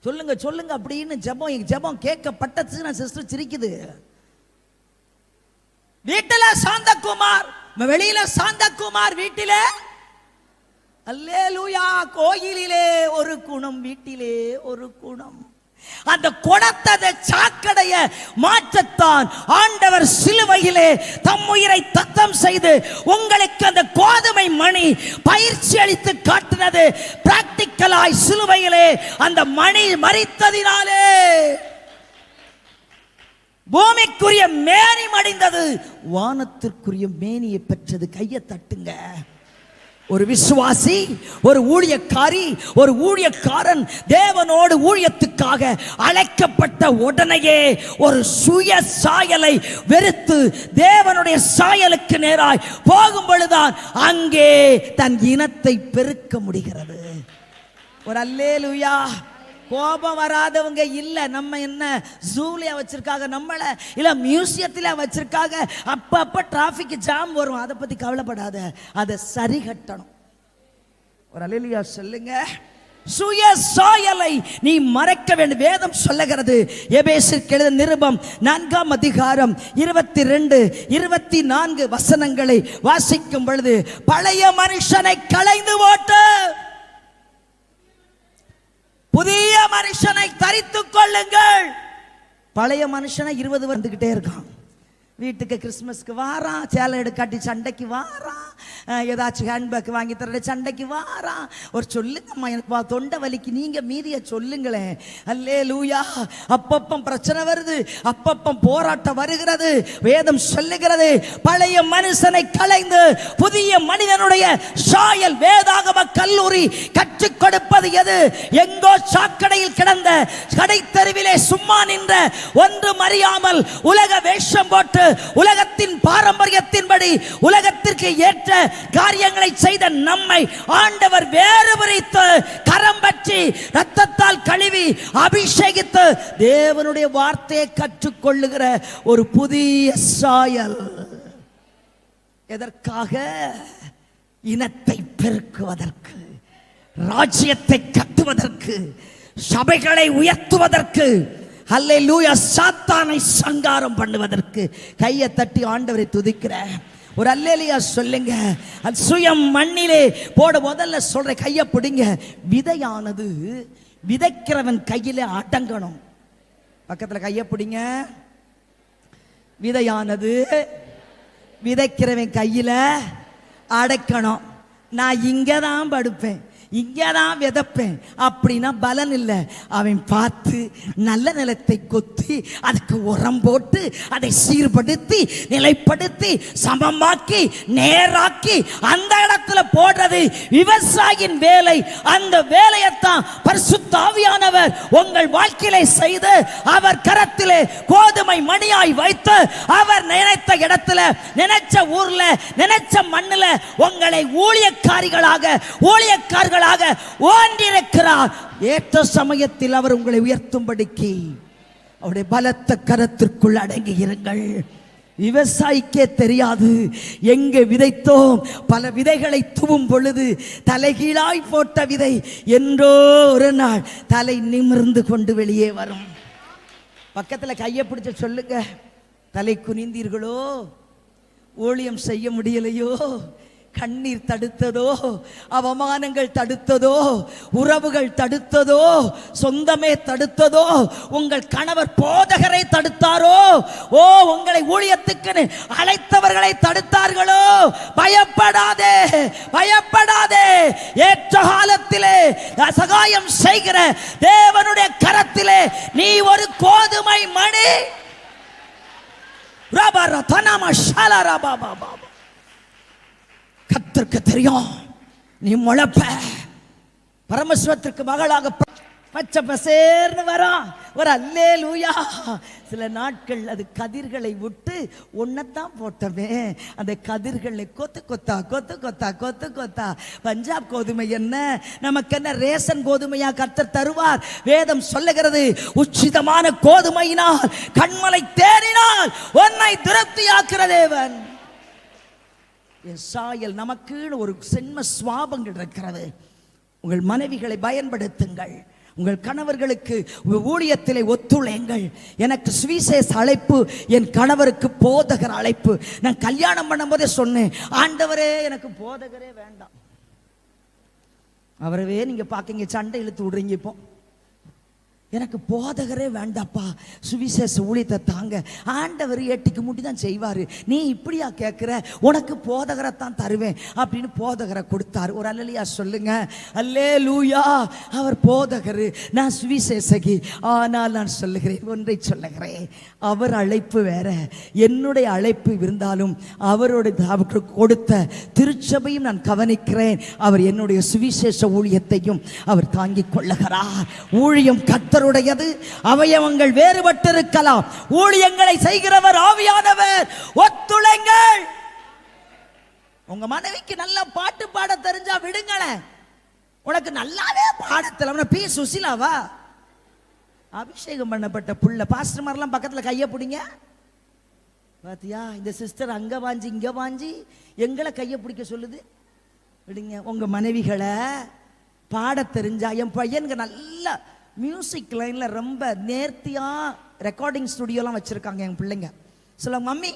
சொல்லுங்க சொல்லுங்க அப்படின்னு ஜெபம் கேட்கப்பட்டது. சிஸ்டர் சிரிக்குது. வீட்டில சாந்தகுமார், வெளியில சாந்தகுமார், வீட்டில அல்லேலூயா. கோயிலிலே ஒரு குணம், வீட்டிலே ஒரு குணம். அந்த குணத்தை சாக்கடைய மாற்றத்தான் ஆண்டவர் சிலுவையிலே தம் உயிரை தத்தம் செய்து உங்களுக்கு அந்த கோதுமை மணி பயிற்சி அளித்து காட்டினது. பிராக்டிக்கலாய் சிலுவையிலே அந்த மணி மரித்ததினாலே பூமிக்குரிய மேனி மடிந்தது, வானத்திற்குரிய மேனியை பெற்றது. கையை தட்டுங்க. ஒரு விசுவாசி, ஒரு ஊழியக்காரி, ஒரு ஊழியக்காரன் தேவனோடு ஊழியத்துக்காக அழைக்கப்பட்ட உடனேயே ஒரு சுய சாயலை வெறுத்து தேவனுடைய சாயலுக்கு நேராய் போகும் பொழுதுதான் அங்கே தன் இனத்தை பெருக்க முடிகிறது. ஒரு அல்லேலூயா. கோபம் வராதவங்க இல்ல. நம்ம என்ன ஜூலியா வச்சிருக்காங்க நம்மள, இல்ல மியூசியத்துல வச்சிருக்காங்க. அப்ப டிராபிக் ஜாம் வரும், அதை பத்தி கவலைப்படாத, அதை சரி கட்டணும். ஒரு அல்லேலூயா சொல்லுங்க. சுய சாயலை நீ மறைக்க வேண்டும். வேதம் சொல்லுகிறது, எபேசியருக்கு எழுதின நிருபம் 4ஆம் அதிகாரம் 22, 24 வசனங்களை வாசிக்கும் பொழுது, பழைய மனுஷனை களைந்து போட்டு புதிய மனுஷனை தரித்துக் கொள்ளுங்கள். பழைய மனுஷனை 20 வந்துகிட்டே இருக்கான். வீட்டுக்கு கிறிஸ்மஸ்க்கு வாரான், சேலை எடுக்காட்டி சண்டைக்கு வாரான், ஏதாச்சும் ஹேண்ட்பேக் வாங்கி தர சண்டைக்கு வாரான். ஒரு சொல்லுங்கம்மா, எனக்கு தொண்டை வலிக்கு, நீங்க மீதிய சொல்லுங்களேன். அல்லேலூயா. அப்பப்பம் பிரச்சனை வருது, அப்பப்பம் போராட்டம் வருகிறது. வேதம் சொல்லுகிறது, பழைய மனுஷனை களைந்து புதிய மனிதனுடைய சாயல். வேதாகம கல்லூரி கற்றுக் கொடுப்பது எது? எங்கோ சாக்கடையில் கிடந்த கடை தெருவிலே சும்மா நின்ற ஒன்றும் அறியாமல் உலக வேஷம் போட்டு உலகத்தின் பாரம்பரியத்தின்படி உலகத்திற்கு ஏற்ற காரியங்களை செய்த நம்மை ஆண்டவர் வேறு பிரித்து கரம் பற்றி ரத்தத்தால் கழுவி அபிஷேகித்து தேவனுடைய வார்த்தையை கற்றுக்கொள்ளுகிற ஒரு புதிய சாயல். எதற்காக? இனத்தை பெருக்குவதற்கு, ராஜ்யத்தை கட்டுவதற்கு, சபைகளை உயர்த்துவதற்கு, அல்லேலூயா, சாத்தானை சங்காரம் பண்ணுவதற்கு. கையை தட்டி ஆண்டவரை துதிக்கிற ஒரு அல்லேலூயா சொல்லுங்க. அது சுயம் மண்ணிலே போட. முதல்ல சொல்ற, கையை பிடிங்க. விதையானது விதைக்கிறவன் கையில அடங்கணும். பக்கத்துல கையை பிடிங்க. விதையானது விதைக்கிறவன் கையில அடைக்கணும். நான் இங்கதான் படுப்பேன், இங்கதான் விதைப்பேன் அப்படின்னா பலன் இல்லை. அவன் பார்த்து நல்ல நிலத்தை கொத்தி அதுக்கு உரம் போட்டு அதை சீர்படுத்தி நிலைப்படுத்தி சமமாக்கி நேராக்கி அந்த இடத்துல போடுறது விவசாயியின் வேலை. அந்த வேலையைத்தான் பரிசுத்த ஆவியானவர் உங்கள் வாழ்க்கையிலே செய்து அவர் கரத்திலே கோதுமை மணியாய் வைத்து அவர் நினைத்த இடத்துல, நினைச்ச ஊர்ல, நினைச்ச மண்ணுல உங்களை ஊழியக்காரர்களாக ஓன்றிருக்கிறார். ஏற்ற சமயத்தில் அவர் உங்களை உயர்த்தும்படிக்கு அவருடைய பலத்த கரத்திற்குள் அடங்கி இருங்கள். விவசாயிக்கே தெரியாது எங்கே விதைத்தோம். பல விதைகளை தூவும் பொழுது தலைகீழாய் போட்ட விதை என்றோ ஒரு நாள் தலை நிமிர்ந்து கொண்டு வெளியே வரும். பக்கத்துல கையை பிடிச்ச சொல்லுங்க, தலை குனிந்தீர்களோ? ஊழியம் செய்ய முடியலையோ? கண்ணீர் தடுத்ததோ? அவமானங்கள் தடுத்ததோ? உறவுகள் தடுத்ததோ? சொந்தமே தடுத்ததோ? உங்கள் கணவர் போதகரை தடுத்தாரோ? ஓ, உங்களை ஊழியத்துக்கு அழைத்தவர்களை தடுத்தார்களோ? பயப்படாதே, பயப்படாதே. ஏற்ற காலத்திலே சகாயம் செய்கிற தேவனுடைய கரத்திலே நீ ஒரு கோதுமை மணி. கர்த்தருக்கு தெரியும் நீ முளைப்ப, பரமேஸ்வரத்திற்கு மகளாக பச்சை பசேர்னு வரும். ஒரு அல்லேலூயா. சில நாட்கள் அது கதிர்களை விட்டு ஒன்னத்தான் போட்டமே, அந்த கதிர்களை கொத்து கொத்தா கொத்து கொத்தா கொத்து கொத்தா. பஞ்சாப் கோதுமை என்ன, நமக்கு என்ன ரேஷன் கோதுமையா கர்த்தர் தருவார்? வேதம் சொல்லுகிறது, உச்சிதமான கோதுமையினால் கண்மலை தேறினால் உன்னை திருப்தியாக்குற தேவன். என் சாயல் நமக்குன்னு ஒரு சென்ம சுவாபங்கள் இருக்கிறது. உங்கள் மனைவிகளை பயன்படுத்துங்கள், உங்கள் கணவர்களுக்கு ஊழியத்திலே ஒத்துழைங்கள். எனக்கு சுவிசேஷ அழைப்பு, என் கணவருக்கு போதகர் அழைப்பு. நான் கல்யாணம் பண்ணும்போதே சொன்னேன், ஆண்டவரே எனக்கு போதகரே வேண்டாம். அவரவே நீங்க பாக்கீங்க, சண்டை இழுத்து விடுறீங்க. இப்போ எனக்கு போதகரே வேண்டாப்பா, சுவிசேஷ ஊழியத்தை தாங்க. ஆண்டவர் ஏட்டிக்கு முட்டி தான் செய்வாரு, நீ இப்படியா கேட்கிற? உனக்கு போதகரைத்தான் தருவேன் அப்படின்னு போதகரை கொடுத்தாரு. ஒரு அல்லேலூயா சொல்லுங்க. அல்லேலூயா. அவர் போதகர், நான் சுவிசேஷகி. ஆனால் நான் சொல்லுகிறேன், ஒன்றை சொல்லுகிறேன், அவர் அழைப்பு வேற, என்னுடைய அழைப்பு இருந்தாலும் அவருக்கு கொடுத்த திருச்சபையும் நான் கவனிக்கிறேன். அவர் என்னுடைய சுவிசேஷ ஊழியத்தையும் அவர் தாங்கிக் கொள்ளுகிறார். ஊழியம் கர்த்தருடையது, அவயவங்கள் வேறுபட்டிருக்கலாம், ஊழியங்களை செய்கிறவர் ஆவியானவர். ஒத்துழைங்கள். உங்க மனைவிக்கு நல்லா பாட்டு பாட தெரிஞ்சா விடுங்களேன். உனக்கு நல்லாவே பாடத்தில் பி சுசிலாவா அபிஷேகம் பண்ணப்பட்ட புள்ள, பாஸ்டர் மாதிரிலாம் பக்கத்துல கைய பிடிங்க. பாத்தியா, இந்த சிஸ்டர் அங்க வாஞ்சி இங்க வாஞ்சி எங்களை கைய பிடிக்க சொல்லுது. விடுங்க. உங்க மனைவிகளை பாட தெரிஞ்சா, என் பையனுக்கு நல்ல மியூசிக் லைன்ல ரொம்ப நேர்த்தியா ரெக்கார்டிங் ஸ்டுடியோலாம் வச்சிருக்காங்க என் பிள்ளைங்க. சொல்ல, மம்மி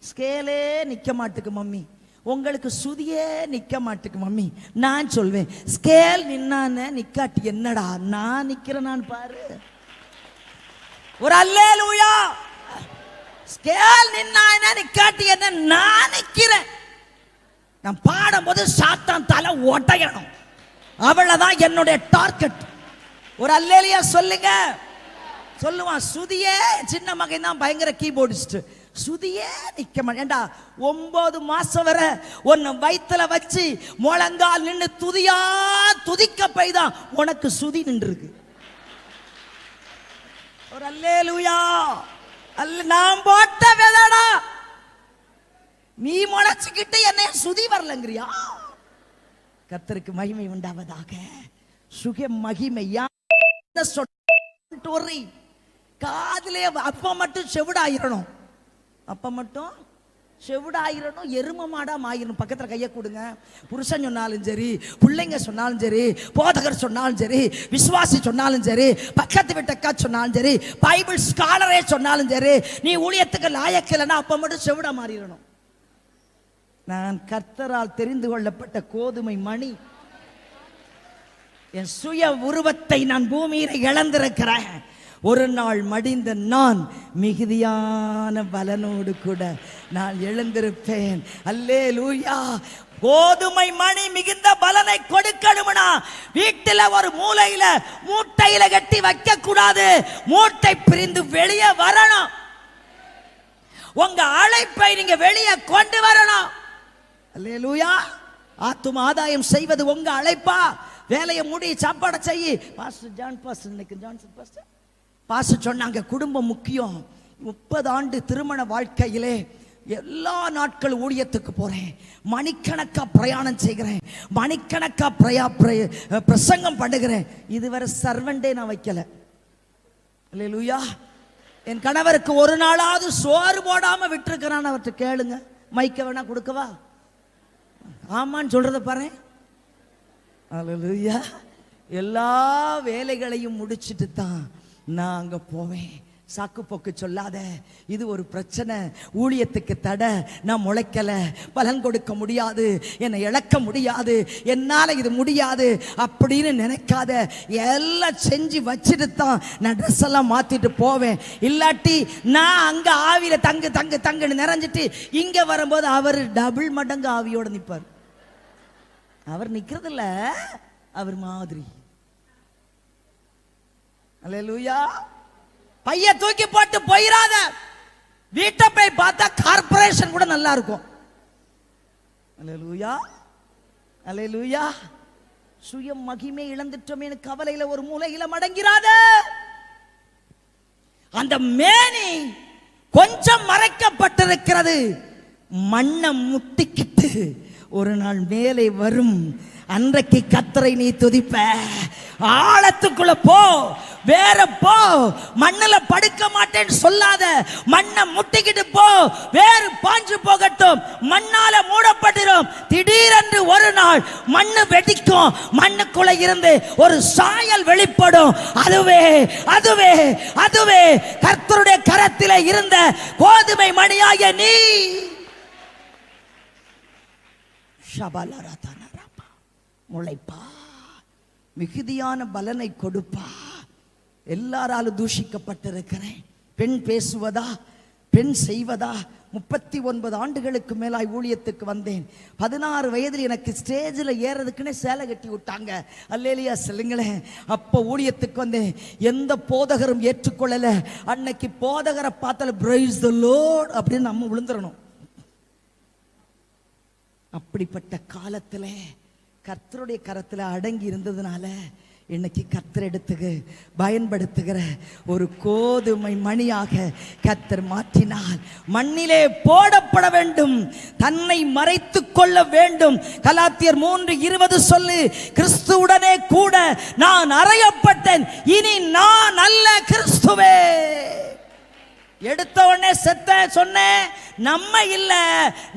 ஸ்கேலே நிக்க மாட்டுக்கு மம்மி, உங்களுக்கு சுதியே நிக்க மாட்டுக்கு மம்மி. நான் சொல்வேன், ஸ்கேல் நின்னானே நிக்காட்டி என்னடா, நான் நிக்கிறேன் நான் பாரு. ஒரு அல்லேலூயா. ஸ்கேல் நின்னானே நிக்காட்டி என்ன, நான் நிக்கிறேன். நான் பாடும்போது சாத்தான் தலை ஒட்டையணும், அவ்வளவுதான் என்னுடைய டார்கெட். ஒரு அல்லேலூயா சொல்லுங்க. சொல்லுவான், சுதியே சின்ன மகன் தான் பயங்கர கீபோர்டிஸ்ட், சுதியே நிக்க மாட்டேன்டா. 9 மாசம் வரை உன்னை வயித்துல வச்சு முழங்கால் நின்று துதியா துதிக்க போய்தான் உனக்கு சுதி நின்றுருக்கு. ஒரு அல்லேலூயா. நான் போட்ட விதடா, நீ முளைச்சுக்கிட்டு என்ன சுதி வரலங்கிறியா? கர்த்தருக்கு மகிமை உண்டாவதாக. சுக மகிமையா காதிலே அப்ப மட்டும் செவிடாயிரணும், அப்ப மட்டும் செவிடாயிரணும், எரும மாடா ஆயிரணும். பக்கத்துல கைய கொடுங்க. புருஷன் சொன்னாலும் சரி, பிள்ளைங்க சொன்னாலும் சரி, போதகர் சொன்னாலும் சரி, விசுவாசி சொன்னாலும் சரி, பக்கத்து வீட்டக்கா சொன்னாலும் சரி, பைபிள் ஸ்காலரே சொன்னாலும் சரி, நீ ஊழியத்துக்கு லாயக்கில்லைன்னா அப்ப மட்டும் செவிடா மாறிடணும். நான் கர்த்தரால் தெரிந்து கொள்ளப்பட்ட கோதுமை மணி. என் சுய உருவத்தை நான் பூமியில இழந்திருக்கிறேன். ஒரு நாள் மடிந்த நான் மிகுதியான பலனோடு கூட நான் எழுந்திருப்பேன். அல்லேலூயா. கோதுமை மணி மிகுந்த பலனை கொடுக்கணும்னா வீட்டில் ஒரு மூலையில மூட்டையில கட்டி வைக்க கூடாது, மூட்டை பிரிந்து வெளியே வரணும். உங்க அழைப்பை நீங்க வெளியே கொண்டு வரணும். அல்லேலூயா. ஆத்தும ஆதாயம் செய்வது உங்க அழைப்பா? வேலையை மூடி சாப்பாடை செய்யி. பாஸ்டர் ஜான் பாஸ்டர் இன்னைக்கு ஜான்சன் பாஸ்டர் பாஸ்டர் சொன்னாங்க, குடும்பம் முக்கியம். 30 ஆண்டு திருமண வாழ்க்கையிலே எல்லா நாட்கள் ஊழியத்துக்கு போறேன், மணிக்கணக்கா பிரயாணம் செய்கிறேன், மணிக்கணக்கா பிரசங்கம் பண்ணுகிறேன். இதுவரை சர்வெண்டே நான் வைக்கல. அல்லேலூயா. என் கணவருக்கு ஒரு நாளாவது சோறு போடாம விட்டுருக்கிறான். அவர்கிட்ட கேளுங்க, மைக்க வேணா கொடுக்கவா? ஆமான்னு சொல்றத பாரு. அல்லேலூயா. எல்லா வேலைகளையும் முடிச்சிட்டு தான் நான் அங்க போவேன். சாக்கு போக்கு சொல்லாத, இது ஒரு பிரச்சனை, ஊழியத்துக்கு தடை, நான் முளைக்கல, பலன் கொடுக்க முடியாது, என்னை இழக்க முடியாது, என்னால இது முடியாது அப்படின்னு நினைக்காத. எல்லாம் செஞ்சு வச்சுட்டு தான் நான் ட்ரெஸ் எல்லாம் மாத்திட்டு போவேன். இல்லாட்டி நான் அங்க ஆவியில தங்கு தங்கு தங்குன்னு நிறைஞ்சிட்டு இங்க வரும்போது அவர் டபுள் மடங்கு ஆவியோட நிற்பார். அவர் நிக்கிறது இல்ல, அவர் மாதிரி. அல்லேலூயா. பைய தூக்கி போட்டு போயிராத. வீட்டை போய் பார்த்தா கார்பரேஷன் கூட நல்லா இருக்கும். அல்லேலூயா. அல்லேலூயா. சுய மகிமை இழந்துட்டோமே கவலையில ஒரு மூலையில மடங்கிறாத. அந்த மேனி கொஞ்சம் மறைக்கப்பட்டிருக்கிறது. மண்ணை முட்டிக்கிட்டு ஒரு நாள் மேலே வரும். அன்றைக்கு கர்த்தரை நீ துதிப்ப. ஆழத்துக்குள்ள போ, வேற போ. மண்ணுல படுக்க மாட்டேன்னு சொல்லாத. மண்ணை முட்டிக்கிட்டு போ, வேறு பாஞ்சு போகட்டும். மண்ணால மூடப்பட்டிரும். திடீரென்று ஒரு நாள் மண்ணு வெடிக்கும். மண்ணுக்குள்ள இருந்து ஒரு சாயல் வெளிப்படும். அதுவே அதுவே அதுவே கர்த்தருடைய கரத்திலே இருந்த கோதுமை மணியாகிய நீ. முளைப்பா, மிகுதியான பலனை கொடுப்பா. எல்லாராலும் தூஷிக்கப்பட்டிருக்கிறேன். பெண் பேசுவதா, பெண் செய்வதா? 39 ஆண்டுகளுக்கு மேலாய் ஊழியத்துக்கு வந்தேன். 16 வயதில் எனக்கு ஸ்டேஜில் ஏறதுக்குன்னே சேலை கட்டி விட்டாங்க. அல்லேலியா சொல்லுங்களேன். அப்போ ஊழியத்துக்கு வந்தேன். எந்த போதகரும் ஏற்றுக்கொள்ளல. அன்னைக்கு போதகரை பார்த்தால பிரைஸ் தி லார்ட் அப்படின்னு நம்ம விழுந்துடணும். அப்படிப்பட்ட காலத்துல கர்த்தருடைய கரத்துல அடங்கி இருந்ததுனால இன்னைக்கு கர்த்தர் எடுத்துக்கு பயன்படுத்துகிற ஒரு கோதுமை மணியாக கர்த்தர் மாற்றினார். மண்ணிலே போடப்பட வேண்டும், தன்னை மறைத்துக் கொள்ள வேண்டும். கலாத்தியர் 3:20 சொல்லு, கிறிஸ்துவுடனே கூட நான் அறையப்பட்டேன், இனி நான் அல்ல கிறிஸ்துவே. எடுத்த உடனே செத்த சொன்னேன். நம்ம இல்ல,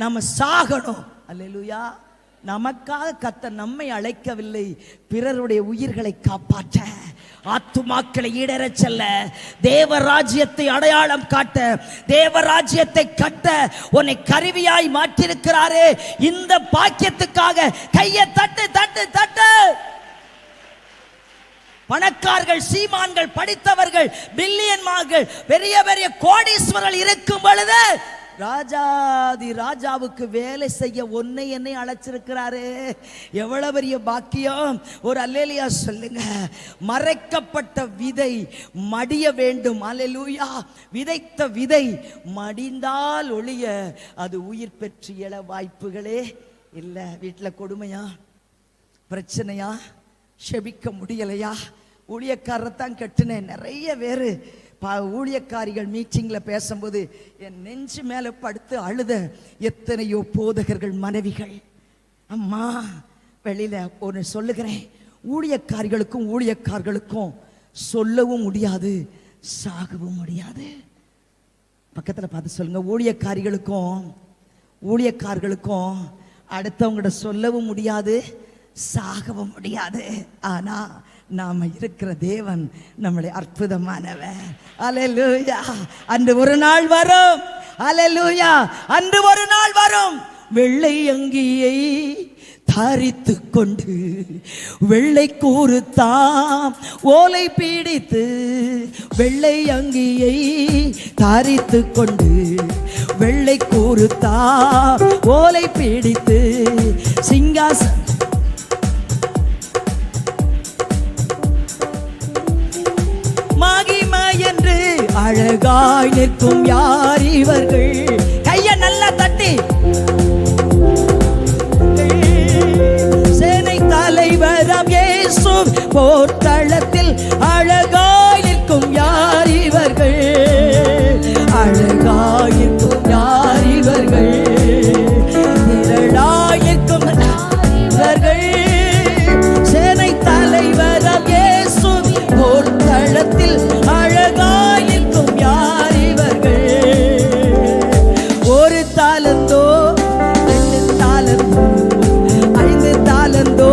நம்ம சாகணும். அல்லேலூயா. நமக்காக கர்த்தர் நம்மை அழைக்கவில்லை, பிறருடைய உயிர்களை காப்பாற்ற, ஆத்துமாக்களை ஈடேறச் செல்ல, தேவராஜ்யத்தை அடையாளம் காட்ட, தேவராஜ்யத்தை கட்ட உன்னை கருவியாய் மாற்றிருக்கிறாரே. இந்த பாக்கியத்துக்காக கையை தட்டு தட்டு தட்டு. பணக்காரர்கள், சீமான்கள், படித்தவர்கள், பில்லியன்மார்கள், பெரிய பெரிய கோடீஸ்வரர்கள் இருக்கும் பொழுது ராஜாதி ராஜாவுக்கு வேலை செய்ய உன்னை என்னை அழைச்சிருக்கிறாரு. எவ்வளவு பெரிய பாக்கியம். ஒரு அல்லேலியா சொல்லுங்க. மறைக்கப்பட்ட விதை மடிய வேண்டும். அல்லேலூயா. விதைத்த விதை மடிந்தால் ஒழிய அது உயிர் பெற்று எழ வாய்ப்புகளே இல்லை. வீட்டில் கொடுமையா, பிரச்சனையா, செபிக்க முடியலையா? ஊழியக்காரத்தான் கட்டுனேன். நிறைய பேர் ஊழியக்காரிகள் மீட்டிங்ல பேசும்போது என் நெஞ்சு மேல படுத்து அழுத எத்தனையோ போதகர்கள் மனைவிகள். அம்மா, வெளியில ஒன்று சொல்லுகிறேன், ஊழியக்காரிகளுக்கும் சொல்லவும் முடியாது, சாகவும் முடியாது. பக்கத்துல பார்த்து சொல்லுங்க. ஊழியக்காரர்களுக்கும் அடுத்தவங்கிட்ட சொல்லவும் முடியாது, சாகவும் முடியாது. ஆனா நாம இருக்கிற தேவன் நம்மளை அற்புதமானவர். அல்லேலூயா. அன்று ஒரு நாள் வரும். அல்லேலூயா. அன்று ஒரு நாள் வரும். வெள்ளை அங்கியை தரித்து கொண்டு வெள்ளை கூறுத்தாம் ஓலை பீடித்து, வெள்ளை அங்கியை தரித்து கொண்டு வெள்ளை கூறுத்தாம் ஓலை பீடித்து, சிங்காசனம் என்று அழகாய் நிற்கும் யார் இவர்கள்? கைய நல்லா தட்டி. சேனை தலைவராம் இயேசு போர்த்தளத்தில் அழகாய் நிற்கும் யார் இவர்கள்? அழகாய் நிற்கும் யார் இவர்கள்? திரளாய் நிற்கும் இவர்கள். சேனை தலைவராம் இயேசு போர்த்தளத்தில் அழகாய் நிற்கும் யார் இவர்கள்? ஒரு தாலந்தோ, 2 தாலந்தோ, 5 தாலந்தோ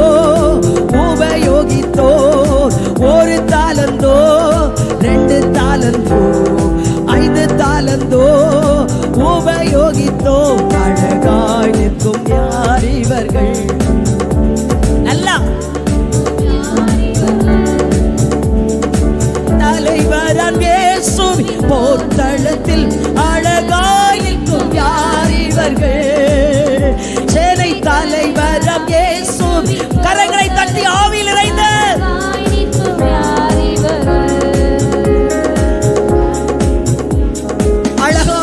உபயோகித்தோ. ஒரு தாலந்தோ, 2 தாலந்தோ, 5 தாலந்தோ உபயோகித்தோ. அழகாய் நிற்கும் யார் இவர்கள்? நல்லா போர்த்தளத்தில் அழகாய் நிற்கும் யார் இவர்கள்? சேனை தலைவராம் இயேசு. கரங்களை தட்டி ஆவியில் இறைந்த அழகா.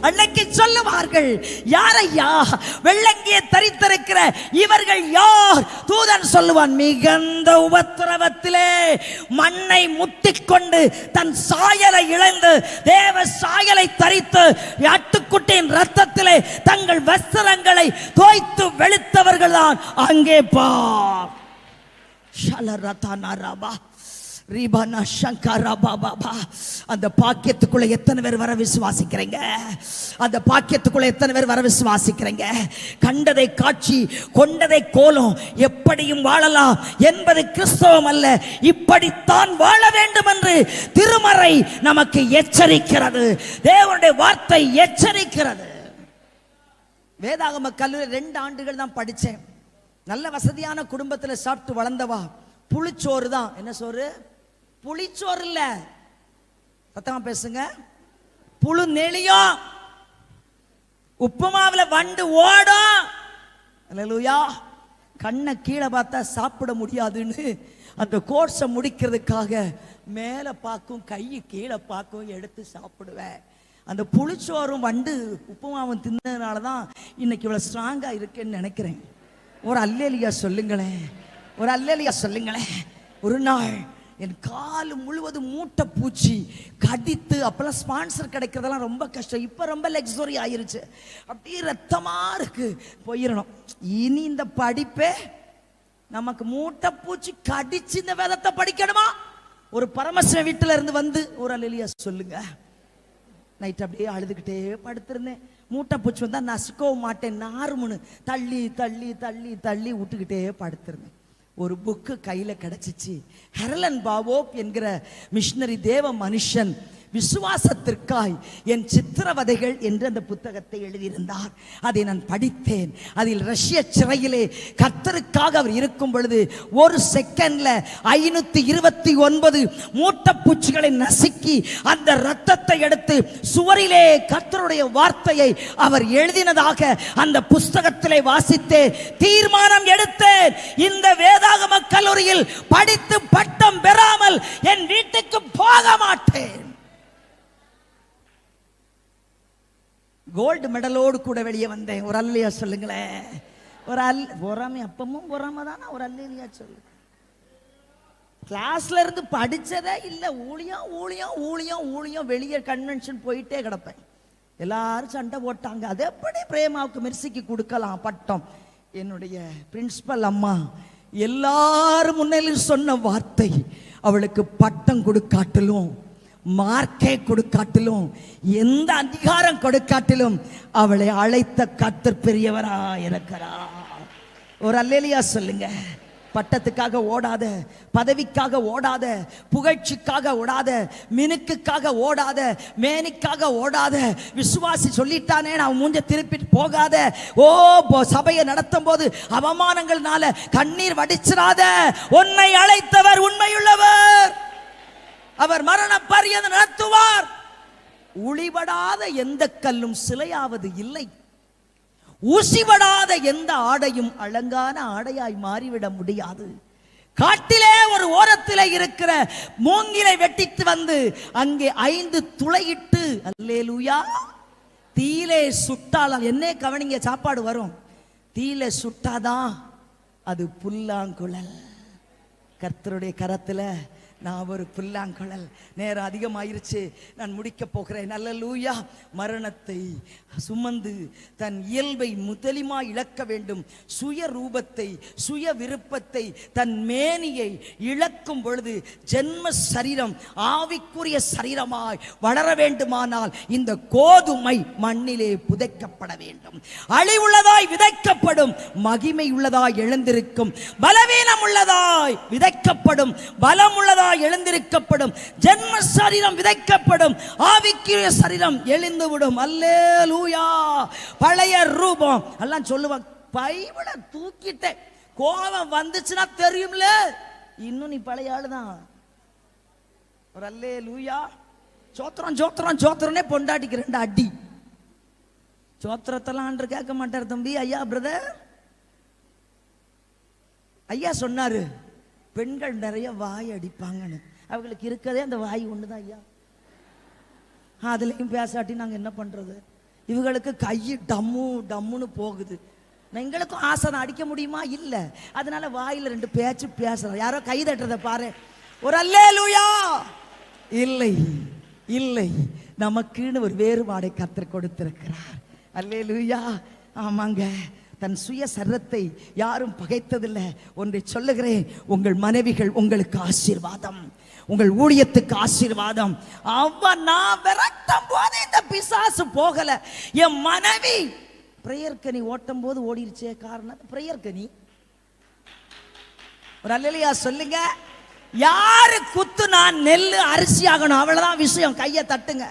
அன்னைக்கு சொல்லுவார்கள், யாரையா? வெள்ளங்கியை தரித்திருக்கிற இவர்கள் யார்? தூதன் சொல்லுவான், மிகுந்த உபத்திரவத்திலே மண்ணை முட்டிக்கொண்டு தன் சாயலை இழந்து தேவ சாயலை தரித்து ஆட்டுக்குட்டியின் ரத்தத்திலே தங்கள் வஸ்திரங்களை தோய்த்து வெளுத்தவர்கள் தான் அங்கே பார். அந்த பாக்கியத்துக்குள்ள எத்தனை பேர் வர விசுவாசிக்கிறீங்க? அந்த பாக்கியத்துக்குள்ள எத்தனை பேர் வர விசுவாசிக்கிறீங்க? கண்டதை காட்சி கொண்டதை கோலம் எப்படியும் வாழலாம் என்பது கிறிஸ்தவம் அல்ல. இப்படித்தான் வாழ வேண்டும் என்று திருமறை நமக்கு எச்சரிக்கிறது. தேவனுடைய வார்த்தை எச்சரிக்கிறது. வேதாகம கல்லூரி 2 ஆண்டுகள் தான் படித்தேன். நல்ல வசதியான குடும்பத்தில் சாப்பிட்டு வளர்ந்தவா. புளிச்சோறு தான். என்ன சோறு? புளிச்சோறு இல்ல, சத்தமா பேசுங்க. புழு நெளியும், உப்புமாவில வண்டு ஓடும். அல்லேலூயா. கண்ணை கீழே பார்த்தா சாப்பிட முடியாதுன்னு அந்த கோர்ஸை முடிக்கிறதுக்காக மேலே பார்க்கும், கை கீழே பார்க்கும், எடுத்து சாப்பிடுவேன். அந்த புளிச்சோறும் வண்டு உப்புமாவும் தின்னதுனால தான் இன்னைக்கு இவ்வளோ ஸ்ட்ராங்காக இருக்குன்னு நினைக்கிறேன். ஒரு அல்லேலியா சொல்லுங்களேன், ஒரு அல்லேலியா சொல்லுங்களேன். ஒரு நாள் என் கால் முழுவதும் மூட்டை பூச்சி கடித்து, அப்பெல்லாம் ஸ்பான்சர் கிடைக்கிறதெல்லாம் ரொம்ப கஷ்டம். இப்போ ரொம்ப லக்ஸரி ஆயிருச்சு. அப்படியே ரத்தமா இருக்கு, போயிடணும். இனி இந்த படிப்பே நமக்கு மூட்டை பூச்சி கடிச்சு இந்த வேதத்தை படிக்கணுமா? ஒரு பரமசிவ வீட்டில் இருந்து வந்து ஒரு அல்லேலியா சொல்லுங்க. நைட் அப்படியே அழுதுகிட்டே படுத்திருந்தேன். மூட்டை பூச்சி வந்தா நசுக்கவும் மாட்டேன், நார்முன்னு தள்ளி தள்ளி தள்ளி தள்ளி விட்டுக்கிட்டே படுத்திருந்தேன். ஒரு புக்கு கையில கிடைச்சிச்சு. ஹெரலன் பாவோப் என்கிற மிஷனரி தேவ மனுஷன் விசுவாசத்திற்காய் என் சித்திரவதைகள் என்று அந்த புத்தகத்தை எழுதியிருந்தார். அதை நான் படித்தேன். அதில் ரஷ்ய சிறையிலே கர்த்தருக்காக அவர் இருக்கும் பொழுது ஒரு செகண்ட்ல 529 மூட்டைப்பூச்சிகளை நசுக்கி அந்த இரத்தத்தை எடுத்து சுவரிலே கர்த்தருடைய வார்த்தையை அவர் எழுதினதாக அந்த புஸ்தகத்திலே வாசித்தே தீர்மானம் எடுத்தேன். இந்த வேதாகம கல்லூரியில் படித்து பட்டம் பெறாமல் என் வீட்டுக்கு போக மாட்டேன். கோல்டு மெடலோடு கூட வெளியே வந்தேன். ஒரு அல்லையா சொல்லுங்களேன். ஒரு பொறாமை, அப்பமும் பொறாம தானே. ஒரு அல்லையா சொல்லு. கிளாஸ்ல இருந்து படிச்சதே இல்லை. ஊழியம் ஊழியம் ஊழியம் ஊழியம். வெளியே கன்வென்ஷன் போயிட்டே கிடப்பேன். எல்லாரும் சண்டை போட்டாங்க. அது எப்படி பிரேமாவுக்கு மெர்சிக்கு கொடுக்கலாம் பட்டம்? என்னுடைய பிரின்சிபல் அம்மா எல்லாரும் முன்னிலையில் சொன்ன வார்த்தை, அவளுக்கு பட்டம் கொடுக்காட்டிலும், மார்க்கை கொடுக்காட்டிலும், எந்த அதிகாரம் கொடுக்காட்டிலும் அவளை அழைத்த கர்த்தர் பெரியவரா இருக்கிறார். ஒரு அல்லேலியா சொல்லுங்க. பட்டத்துக்காக ஓடாத, பதவிக்காக ஓடாத, புகழ்ச்சிக்காக ஓடாத, மினுக்குக்காக ஓடாத, மேனிக்காக ஓடாத. விசுவாசி சொல்லிட்டானே நான் மூஞ்ச திருப்பிட்டு போகாத. ஓ, சபையை நடத்தும் போது அவமானங்கள்னால கண்ணீர் வடிச்சிடாத. உன்னை அழைத்தவர் உண்மையுள்ளவர். அவர் மரண பரியந்தம் நடத்துவார். உளிபடாத எந்த கல்லும் சிலையாவது இல்லை. ஊசிபடாத எந்த ஆடையும் அலங்கான ஆடையாய் மாறிவிட முடியாது. காட்டிலே ஒரு ஓரத்திலே இருக்கிற மூங்கிலை வெட்டித்து வந்து அங்கே 5 துளையிட்டு, அல்லேலூயா, தீயிலே சுட்டால் என்ன கவனிங்க, சாப்பாடு வரும். தீயிலே சுட்டாதான் அது புல்லாங்குழல். கர்த்தருடைய கரத்துல நான் ஒரு புல்லாங்குழல். நேரம் அதிகமாயிருச்சு, நான் முடிக்க போகிறேன். அல்லேலூயா. மரணத்தை சுமந்து தன் இயல்பை முதலிமா இழக்க வேண்டும். சுய ரூபத்தை, சுய விருப்பத்தை, தன் மேனியை இழக்கும் பொழுது ஜென்ம சரீரம் ஆவிக்குரிய சரீரமாய் வளர வேண்டுமானால் இந்த கோதுமை மண்ணிலே புதைக்கப்பட வேண்டும். அழிவுள்ளதாய் விதைக்கப்படும், மகிமை உள்ளதாய் எழுந்திருக்கும். பலவீனம் உள்ளதாய் விதைக்கப்படும், பலம் உள்ளதாய் எழுந்திருக்கப்படும். ஜென்ம சரீரம் விதைக்கப்படும், ஆவிக்குரிய சரீரம் எழுந்துவிடும். அல்லேலூயா. பழைய ரூபம் எல்லாம் சொல்லுவாங்க. பைபிளை தூக்கிட்டேன், கோபம் வந்துச்சுன்னா தெரியும்ல, இன்னும் நீ பழைய ஆளுதான். ஒரு அல்லேலூயா. சோத்திரம் சோத்திரம் சோத்திரனே பொண்டாட்டிக்கு 2 அடி. சோத்திரத்தெல்லாம் ஆண்டு கேட்க மாட்டார் தம்பி. ஐயா பிரதர், ஐயா சொன்னாரு பெண்கள் நிறைய வாய் அடிப்பாங்கன்னு. அவங்களுக்கு இருக்கதே அந்த வாய் ஒண்ணுதான் ஐயா. அதுலயும் பேசாட்டி நாங்க என்ன பண்றது? இவங்களுக்கு கை டம்மு டம்முன்னு போகுது. எங்களுக்கும் ஆசனம் அடிக்க முடியுமா? இல்லை. அதனால வாயில் 2 பேச்சு பேசுறோம். யாரோ கை தட்டுறத பாரு. ஒரு அல்லேலூயா. இல்லை இல்லை, நமக்குன்னு ஒரு வேறுபாடை கர்த்தர் கொடுத்திருக்கிறார். அல்லேலூயா. ஆமாங்க, தன் சுய சரீரத்தை யாரும் பகைத்ததில்லை. ஒன்றை சொல்லுகிறேன், உங்கள் மனைவிகள் உங்களுக்கு ஆசீர்வாதம், உங்கள் ஊழியத்துக்கு ஆசீர்வாதம். அவன் நான் விரட்டும் போது இந்த பிசாசு போகல. என் மனைவி பிரேயர் கனி ஓட்டும் போது ஓடிருச்சே, காரணம் பிரேயர் கனி. ஒரு அல்லேலூயா சொல்லுங்க. யாரு குத்து நான் நெல்லு அரிசி ஆகணும், அவ்வளவுதான் விஷயம். கையை தட்டுங்க,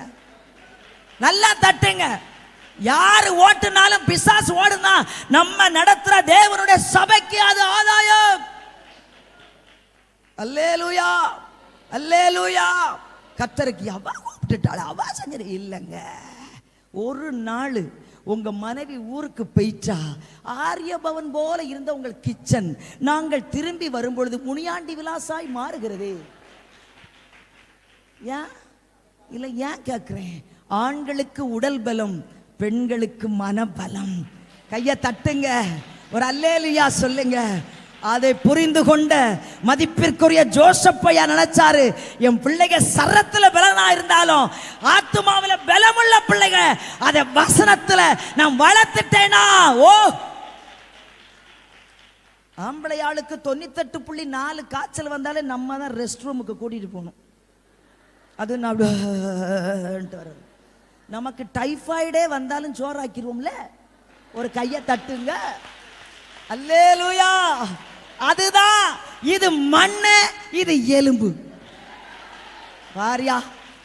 நல்லா தட்டுங்க. யாரு ஓட்டுனாலும் பிசாசு ஓடுனா நம்ம நடத்துற தேவனுடைய சபைக்கு அது ஆதாயம். அல்லேலூயா அல்லேலூயா. கர்த்தருக்கு அவ கூப்பிட்டுட்டாள், அவ செஞ்சது இல்லைங்க. ஒரு நாள் உங்க மனைவி ஊருக்கு போயிட்டா, ஆரியபவன் போல இருந்த உங்கள் கிச்சன் நாங்கள் திரும்பி வரும்பொழுது முனியாண்டி விலாசாய் மாறுகிறது. ஏன் இல்லை, ஏன் கேட்கிறேன்? ஆண்களுக்கு உடல் பலம், பெண்களுக்கு மனபலம். கையை தட்டுங்க, ஒரு அல்லேலூயா சொல்லுங்க. அதை புரிந்து கொண்ட மதிப்பிற்குரிய ஜோசப்பையா நினைச்சாரு, என் பிள்ளைங்க சரத்துல பலனா இருந்தாலும் ஆத்துமாவில பலமுள்ள பிள்ளைங்க, அதை வசனத்துல நான் வளர்த்துட்டேனா. ஓ, ஆம்பளை ஆளுக்கு 98.4 காய்ச்சல் வந்தாலே நம்ம தான் ரெஸ்ட் ரூமுக்கு கூட்டிட்டு போகணும். அது வர்றது. நமக்கு டைஃபாய்டே வந்தாலும் சோறாக்கிடுவோம்ல. ஒரு கையை தட்டுங்க. அல்லேலூயா. அதுதான், இது மண்ணு, இது எலும்பு. வாரியா,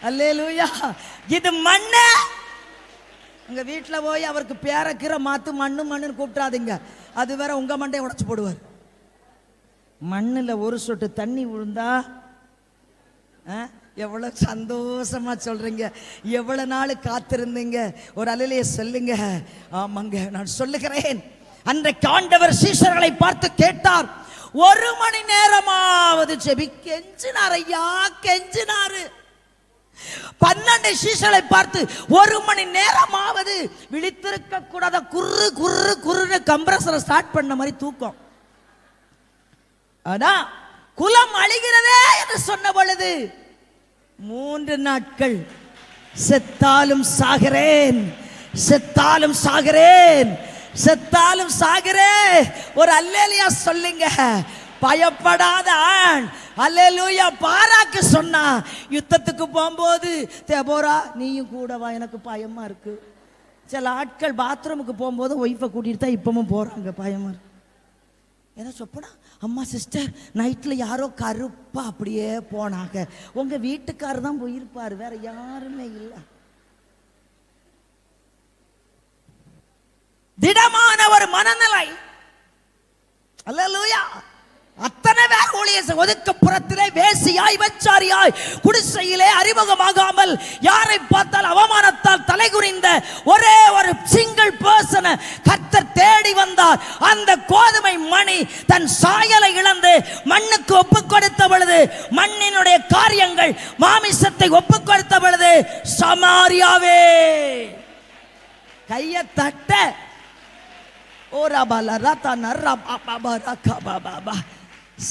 அல்லேலூயா. இது மண்ணு. உங்க வீட்டுல போய் அவருக்கு பேரக்கிற மாத்து மண்ணு மண்ணுன்னு கூப்பிட்டாதீங்க. அது வேற உங்க மண்டையை உடைச்சு போடுவார். மண்ணுல ஒரு சொட்டு தண்ணி விழுந்தா எவ்வளவு சந்தோஷமா சொல்றீங்க, எவ்வளவு நாள் காத்திருந்தீங்க. ஒரு அல்லேலூயா சொல்லுங்க. ஆமாங்க, நான் சொல்லுகிறேன், அன்றைக்கு ஆண்டவர் சீஷர்களை பார்த்து கேட்டார், 1 மணி நேரமாவது ஜெபி. கெஞ்சினார் ஐயா, கெஞ்சினாரு. 12 சீஷர்களை பார்த்து 1 மணி நேரமாவது விழித்திருக்க கூடாத. குர்ரு குர்ரு குர்ரு கம்ப்ரஸரை ஸ்டார்ட் பண்ண மாதிரி தூக்கம். ஆனா குலம் அழிகிறதே என்று சொன்ன பொழுது 3 நாட்கள் செத்தாலும் சாகிறேன், செத்தாலும் சாகிறேன், செத்தாலும் சாகிறேன். ஒரு அல்லேலூயா சொல்லுங்க. பயப்படாத ஆண். அல்லேலூயா. பாராக்கு சொன்னா, யுத்தத்துக்கு போகும்போது தேபோரா நீயும் கூட வா, எனக்கு பயமா இருக்கு. சில ஆட்கள் பாத்ரூமுக்கு போகும்போது ஒய்ஃபை கூட்டிட்டு தான் இப்பவும் போறாங்க, பயமா இருக்கு. ஏன்னா சொப்பனா, அம்மா சிஸ்டர் நைட்ல யாரோ கருப்பா அப்படியே போனாங்க. உங்க வீட்டுக்காரர் தான் போயிருப்பாரு, வேற யாருமே இல்லை. திடமான ஒரு மனநிலை. அல்லேலூயா. அத்தனை பேர் ஊழியர் ஒதுக்குப்புறத்திலே வேசியாய் விபச்சாரியாய் குடிசையிலே அறிமுகமாகாமல் யாரை பார்த்தால் அவமானத்தால் தலைகுனிந்த ஒரே ஒரு சிங்கிள் பர்சனை கர்த்தர் தேடி வந்தார். அந்த கோதுமை மணி தன் சாயலை இழந்து மண்ணுக்கு ஒப்புக் கொடுத்த பொழுது, மண்ணினுடைய காரியங்கள் மாமிசத்தை ஒப்புக் கொடுத்த பொழுது, சமாரியாவே கையை தட்ட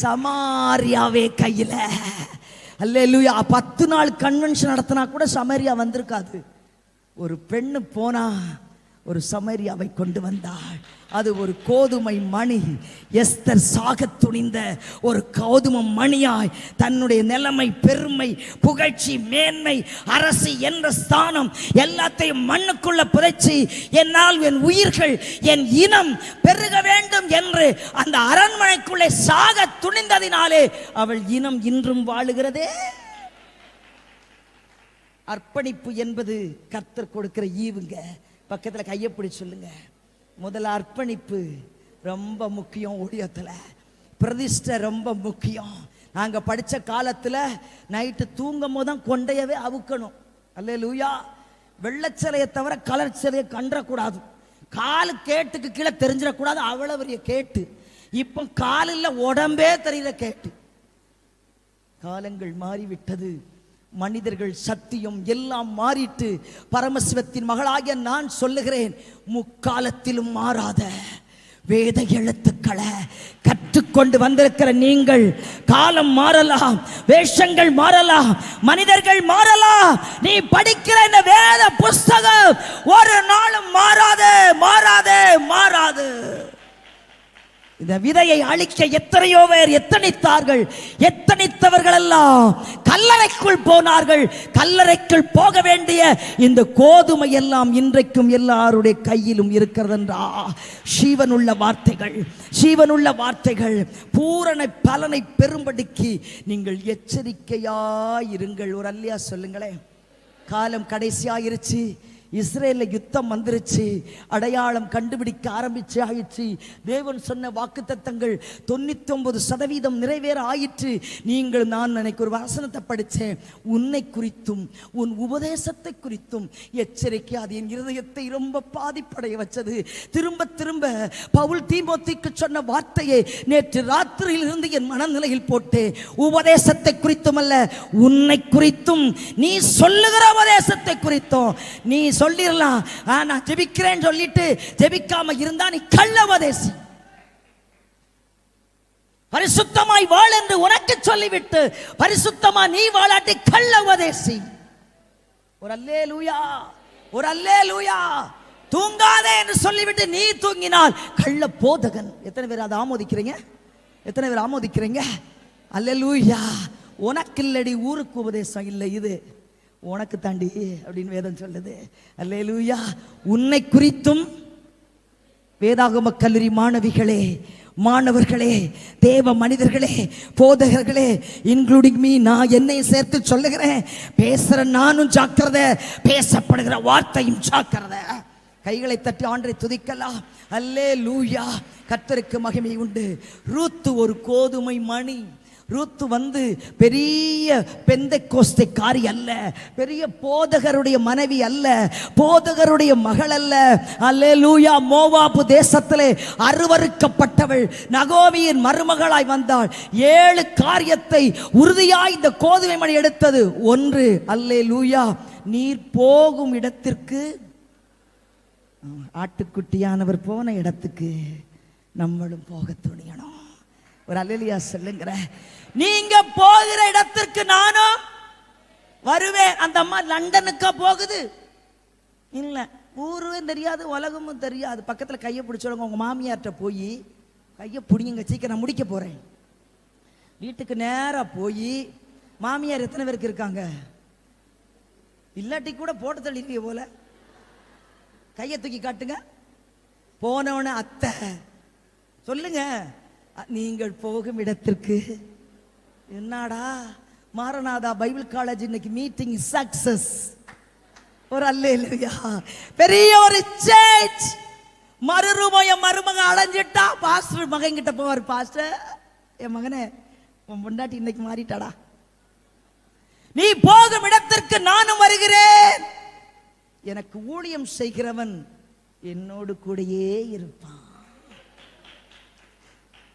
சமாரியாவே கையில. அல்லேலூயா. 10 நாள் கன்வென்ஷன் நடத்தினா கூட சமாரியா வந்திருக்காது. ஒரு பெண்ணு போனா ஒரு சமாரியாவை கொண்டு வந்தாள். அது ஒரு கோதுமை மணி. எஸ்தர் சாக துணிந்த ஒரு கோதுமை மணியாய் தன்னுடைய நிலைமை, பெருமை, புகழ்ச்சி, மேன்மை, அரசி என்ற ஸ்தானம் எல்லாத்தையும் மண்ணுக்குள்ள புதைச்சி, என்னால் என் உயிர்கள், என் இனம் பெருக வேண்டும் என்று அந்த அரண்மனைக்குள்ளே சாக துணிந்ததினாலே அவள் இனம் இன்றும் வாழுகிறதே. அர்ப்பணிப்பு என்பது கர்த்தர் கொடுக்கிற ஈவுங்க. பக்கத்தில் கையப்பிடி சொல்லுங்க. முதல்ல அர்ப்பணிப்பு ரொம்ப முக்கியம். ஊழியத்தில் பிரதிஷ்டை ரொம்ப முக்கியம். நாங்கள் படித்த காலத்தில் நைட்டு தூங்கும் போது தான் கொண்டையவே அவுக்கணும். அல்லேலூயா. வெள்ளச்சிலையை தவிர கலர் சிலையை கண்டக்கூடாது. காலு கேட்டுக்கு கீழே தெரிஞ்சிடக்கூடாது, அவ்வளோ பெரிய கேட்டு. இப்போ காலில் உடம்பே தெரிகிற கேட்டு. காலங்கள் மாறிவிட்டது. மனிதர்கள் சத்தியம் எல்லாம் மாறிட்டு பரமசிவத்தின் மகளாகிய நான் சொல்லுகிறேன், முக்காலத்திலும் மாறாத வேத எழுத்துக்களை கற்றுக்கொண்டு வந்திருக்கிற நீங்கள், காலம் மாறலாம், வேஷங்கள் மாறலாம், மனிதர்கள் மாறலாம், நீ படிக்கிற இந்த வேத புஸ்தகம் ஒரு நாளும் மாறாது மாறாது மாறாது. இந்த விதையை அழிக்க எத்தனையோ பேர் எத்தனித்தார்கள். எத்தனித்தவர்கள் எல்லாம் கல்லறைக்குள் போனார்கள். கல்லறைக்குள் போக வேண்டிய இந்த கோதுமை எல்லாம் இன்றைக்கும் எல்லாருடைய கையிலும் இருக்கிறது என்றா. ஜீவனுள்ள வார்த்தைகள், ஜீவனுள்ள வார்த்தைகள் பூரண பலனை பெறும்படிக்கு நீங்கள் எச்சரிக்கையாயிருங்கள். ஒரு அல்லையா சொல்லுங்களேன். காலம் கடைசியாயிருச்சு. இஸ்ரேல்ல யுத்தம் வந்துருச்சு. அடையாளம் கண்டுபிடிக்க ஆரம்பிச்சு. தேவன் சொன்ன வாக்குத்தத்தங்கள் 99% நிறைவேற ஆயிற்று. நீங்கள், நான் எனக்கு ஒரு வசனத்தை படித்தேன், உன்னை குறித்தும் உன் உபதேசத்தை குறித்தும் எச்சரிக்கை. அது என் இருதயத்தை ரொம்ப பாதிப்படைய வச்சது. திரும்ப திரும்ப பவுல் தீமோத்தேயுக்கு சொன்ன வார்த்தையை நேற்று ராத்திரியில் இருந்து என் மனநிலையில் போட்டு, உபதேசத்தை குறித்தும் அல்ல, உன்னை குறித்தும், நீ சொல்லுகிற உபதேசத்தை குறித்தும். நீ சொல்லிடலாம், நான் ஜெபிக்கிறேன் சொல்லிட்டு ஜெபிக்காம இருந்தா நீ கள்ள உபதேசி. பரிசுத்தமாய் வாழ் என்று உனக்கு சொல்லிவிட்டு பரிசுத்தமா நீ வாழாட்டி கள்ள உபதேசி. ஒரு அல்லேலூயா, ஒரு அல்லேலூயா. தூங்காதே என்று சொல்லிவிட்டு நீ தூங்கினால் கள்ள போதகன். எத்தனை பேர் அதை ஆமோதிக்கிறீங்க? எத்தனை பேர் ஆமோதிக்கிறீங்க? அல்லேலூயா. உனக்கு இல்லடி ஊருக்கு உபதேசம் இல்லை, இது உனக்கு தாண்டி அப்படின்னு வேதம் சொல்லுது. அல்லேலூயா. உன்னை குறித்தும் வேதாகம கல்லூரி மாணவிகளே, மாணவர்களே, தேவ மனிதர்களே, போதகர்களே, இன்க்ளூடிங் மீ, நான் என்னை சேர்த்து சொல்லுகிறேன். பேசுற நானும் ஜாக்கிரதை, பேசப்படுகிற வார்த்தையும் ஜாக்கிரதை. கைகளை தட்டி ஆண்டரை துதிக்கலாம். அல்லேலூயா. கர்த்தருக்கு மகிமை உண்டு. ரூத்து ஒரு கோதுமை மணி. ரூத்து வந்து பெரிய பெந்தெக்கோஸ்தேக்காரி அல்ல, பெரிய போதகருடைய மனைவி அல்ல, போதகருடைய மகள் அல்ல. அல்லேலூயா. மோவாபு தேசத்திலே அருவருக்கப்பட்டவள் நகோமியின் மருமகளாய் வந்தாள். 7 காரியத்தை உறுதியாய் இந்த கோதுமை மணி எடுத்தது. 1, அல்லேலூயா, நீர் போகும் இடத்திற்கு, ஆட்டுக்குட்டியானவர் போன இடத்துக்கு நம்மளும் போக துணியணும். ஒரு அல்லேலூயா சொல்லுங்கிற. நீங்க போகிற இடத்திற்கு நானும் வருவேன். அந்த அம்மா லண்டனுக்கா போகுது? இல்ல, ஊரும் தெரியாது, உலகமும் தெரியாது. பக்கத்துல கையை பிடிச்சவங்க உங்க மாமியார்கிட்ட போய் கையை பிடிங்க, சீக்கிரம் முடிக்க போறேன். வீட்டுக்கு நேரா போய், மாமியார் எத்தனை பேருக்கு இருக்காங்க? இல்லாட்டி கூட போட்டு தள்ளிருக்கீங்க போல. கையை தூக்கி காட்டுங்க. போனவன அத்தை சொல்லுங்க, நீங்கள் போகும் இடத்திற்கு. என்னடா மாரநாதா பைபிள் காலேஜ் இன்னைக்கு மீட்டிங் சக்சஸ். ஒரு அல்லேலூயா. பெரிய ஒரு சேஞ்ச். மருமக அடைஞ்சிட்டா பாஸ்டர் மகன் கிட்ட போவார். பாஸ்டர், என் மகனே, உன் பொண்டாட்டி இன்னைக்கு மாறிட்டாடா, நீ போகும் இடத்திற்கு நானும் வருகிறேன். எனக்கு ஊழியம் செய்கிறவன் என்னோடு கூடயே இருப்பான்.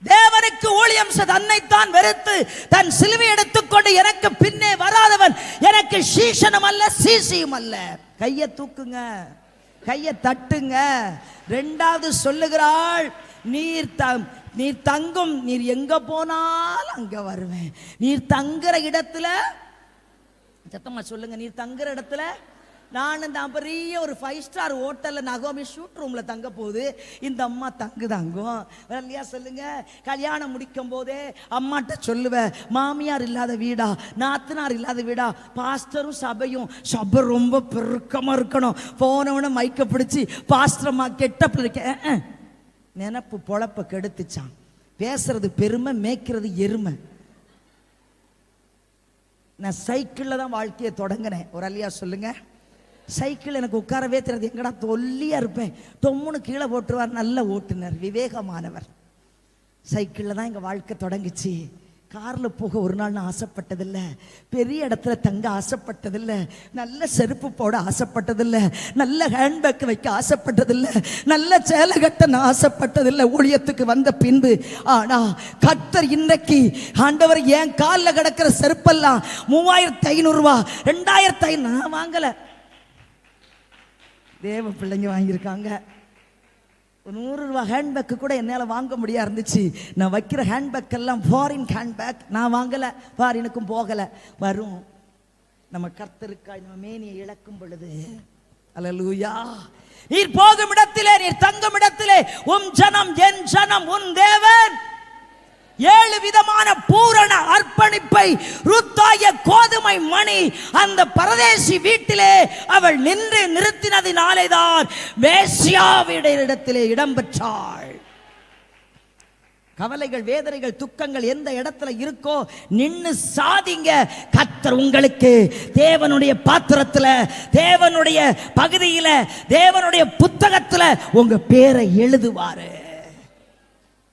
தேவனுக்கு ஊழியம் தன்னைத்தான் வெறுத்து தன் சிலுவை எடுத்துக்கொண்டு எனக்கு பின்னே வராதவன் எனக்கு சீஷனும் அல்ல, சீசியும் அல்ல. கையை தூக்குங்க, கையை தட்டுங்க. 2வது சொல்லுகிறாள், நீர் தங்கும், நீர் எங்க போனாலும் அங்க வருவேன். நீர் தங்குற இடத்துல, சத்தமா சொல்லுங்க, நீர் தங்குற இடத்துல நான் இந்த பெரிய ஒரு 5 ஸ்டார் ஹோட்டல்ல நகோமி ஷூட் ரூம்ல தங்க போகுது. இந்த அம்மா தங்குதாங்கும். இல்லையா சொல்லுங்க. கல்யாணம் முடிக்கும் போதே அம்மாட்ட சொல்லுவேன், மாமியார் இல்லாத வீடா, நாத்தனார் இல்லாத வீடா, பாஸ்டரும் சபை ரொம்ப பெருக்கமா இருக்கணும். போனவன மைக்க பிடிச்சி பாஸ்டர் அம்மா கெட்டப் இருக்க நினப்பு பொழப்ப கெடுத்துச்சான். பேசுறது பெருமை, மேய்க்கிறது எருமை. நான் சைக்கிள்ல தான் வாழ்க்கையை தொடங்கினேன். ஒரு அல்லையா சொல்லுங்க. சைக்கிள் எனக்கு உட்காரவே தெரியாது. எங்கடா தொல்லியா இருப்பேன். தொம்முன்னு கீழே போட்டுருவார். நல்ல ஓட்டுநர், விவேகமானவர். சைக்கிளில் தான் எங்கள் வாழ்க்கை தொடங்குச்சு. காரில் போக ஒரு நாள் நான் ஆசைப்பட்டதில்லை, பெரிய இடத்துல தங்க ஆசைப்பட்டதில்லை, நல்ல செருப்பு போட ஆசைப்பட்டதில்லை, நல்ல ஹேண்ட்பேக் வைக்க ஆசைப்பட்டதில்லை, நல்ல சேலை கட்ட நான் ஆசைப்பட்டதில்லை ஊழியத்துக்கு வந்த பின்பு. ஆனா கர்த்தர் இன்னைக்கு ஆண்டவர் என் காலில் கிடக்கிற செருப்பெல்லாம் 3500 ரூபா 2500 நான் வாங்கலை, தேவ பிள்ளைங்க வாங்கியிருக்காங்க. 100 ரூபா ஹேண்ட்பேக்கு கூட என்னால் வாங்க முடியா இருந்துச்சு. நான் வைக்கிற ஹேண்ட்பேக் எல்லாம் ஃபாரின் ஹேண்ட்பேக், நான் வாங்கலை, ஃபாரினுக்கும் போகலை. வரும் நம்ம கர்த்தருக்காய் நம்ம மேனியை இழக்கும் பொழுது. அல்லேலூயா. நீர் போகும் இடத்திலே, நீர் தங்கும் இடத்திலே உம் ஜனம் என் ஜனம் உன் தேவன். 7 விதமான பூரண அர்ப்பணிப்பை ருத்தாய கோதுமை மணி அந்த பரதேசி வீட்டிலே அவள் நின்று நிறுத்தினதினாலேதான் மேசியாவுடைய இடத்திலே இடம் பெற்றாள். கவலைகள், வேதனைகள், துக்கங்கள் எந்த இடத்துல இருக்கோ நின்னு சாதிங்க. கர்த்தர் உங்களுக்கு தேவனுடைய பாத்திரத்துல, தேவனுடைய பகுதியில, தேவனுடைய புத்தகத்துல உங்க பேரை எழுதுவாரு.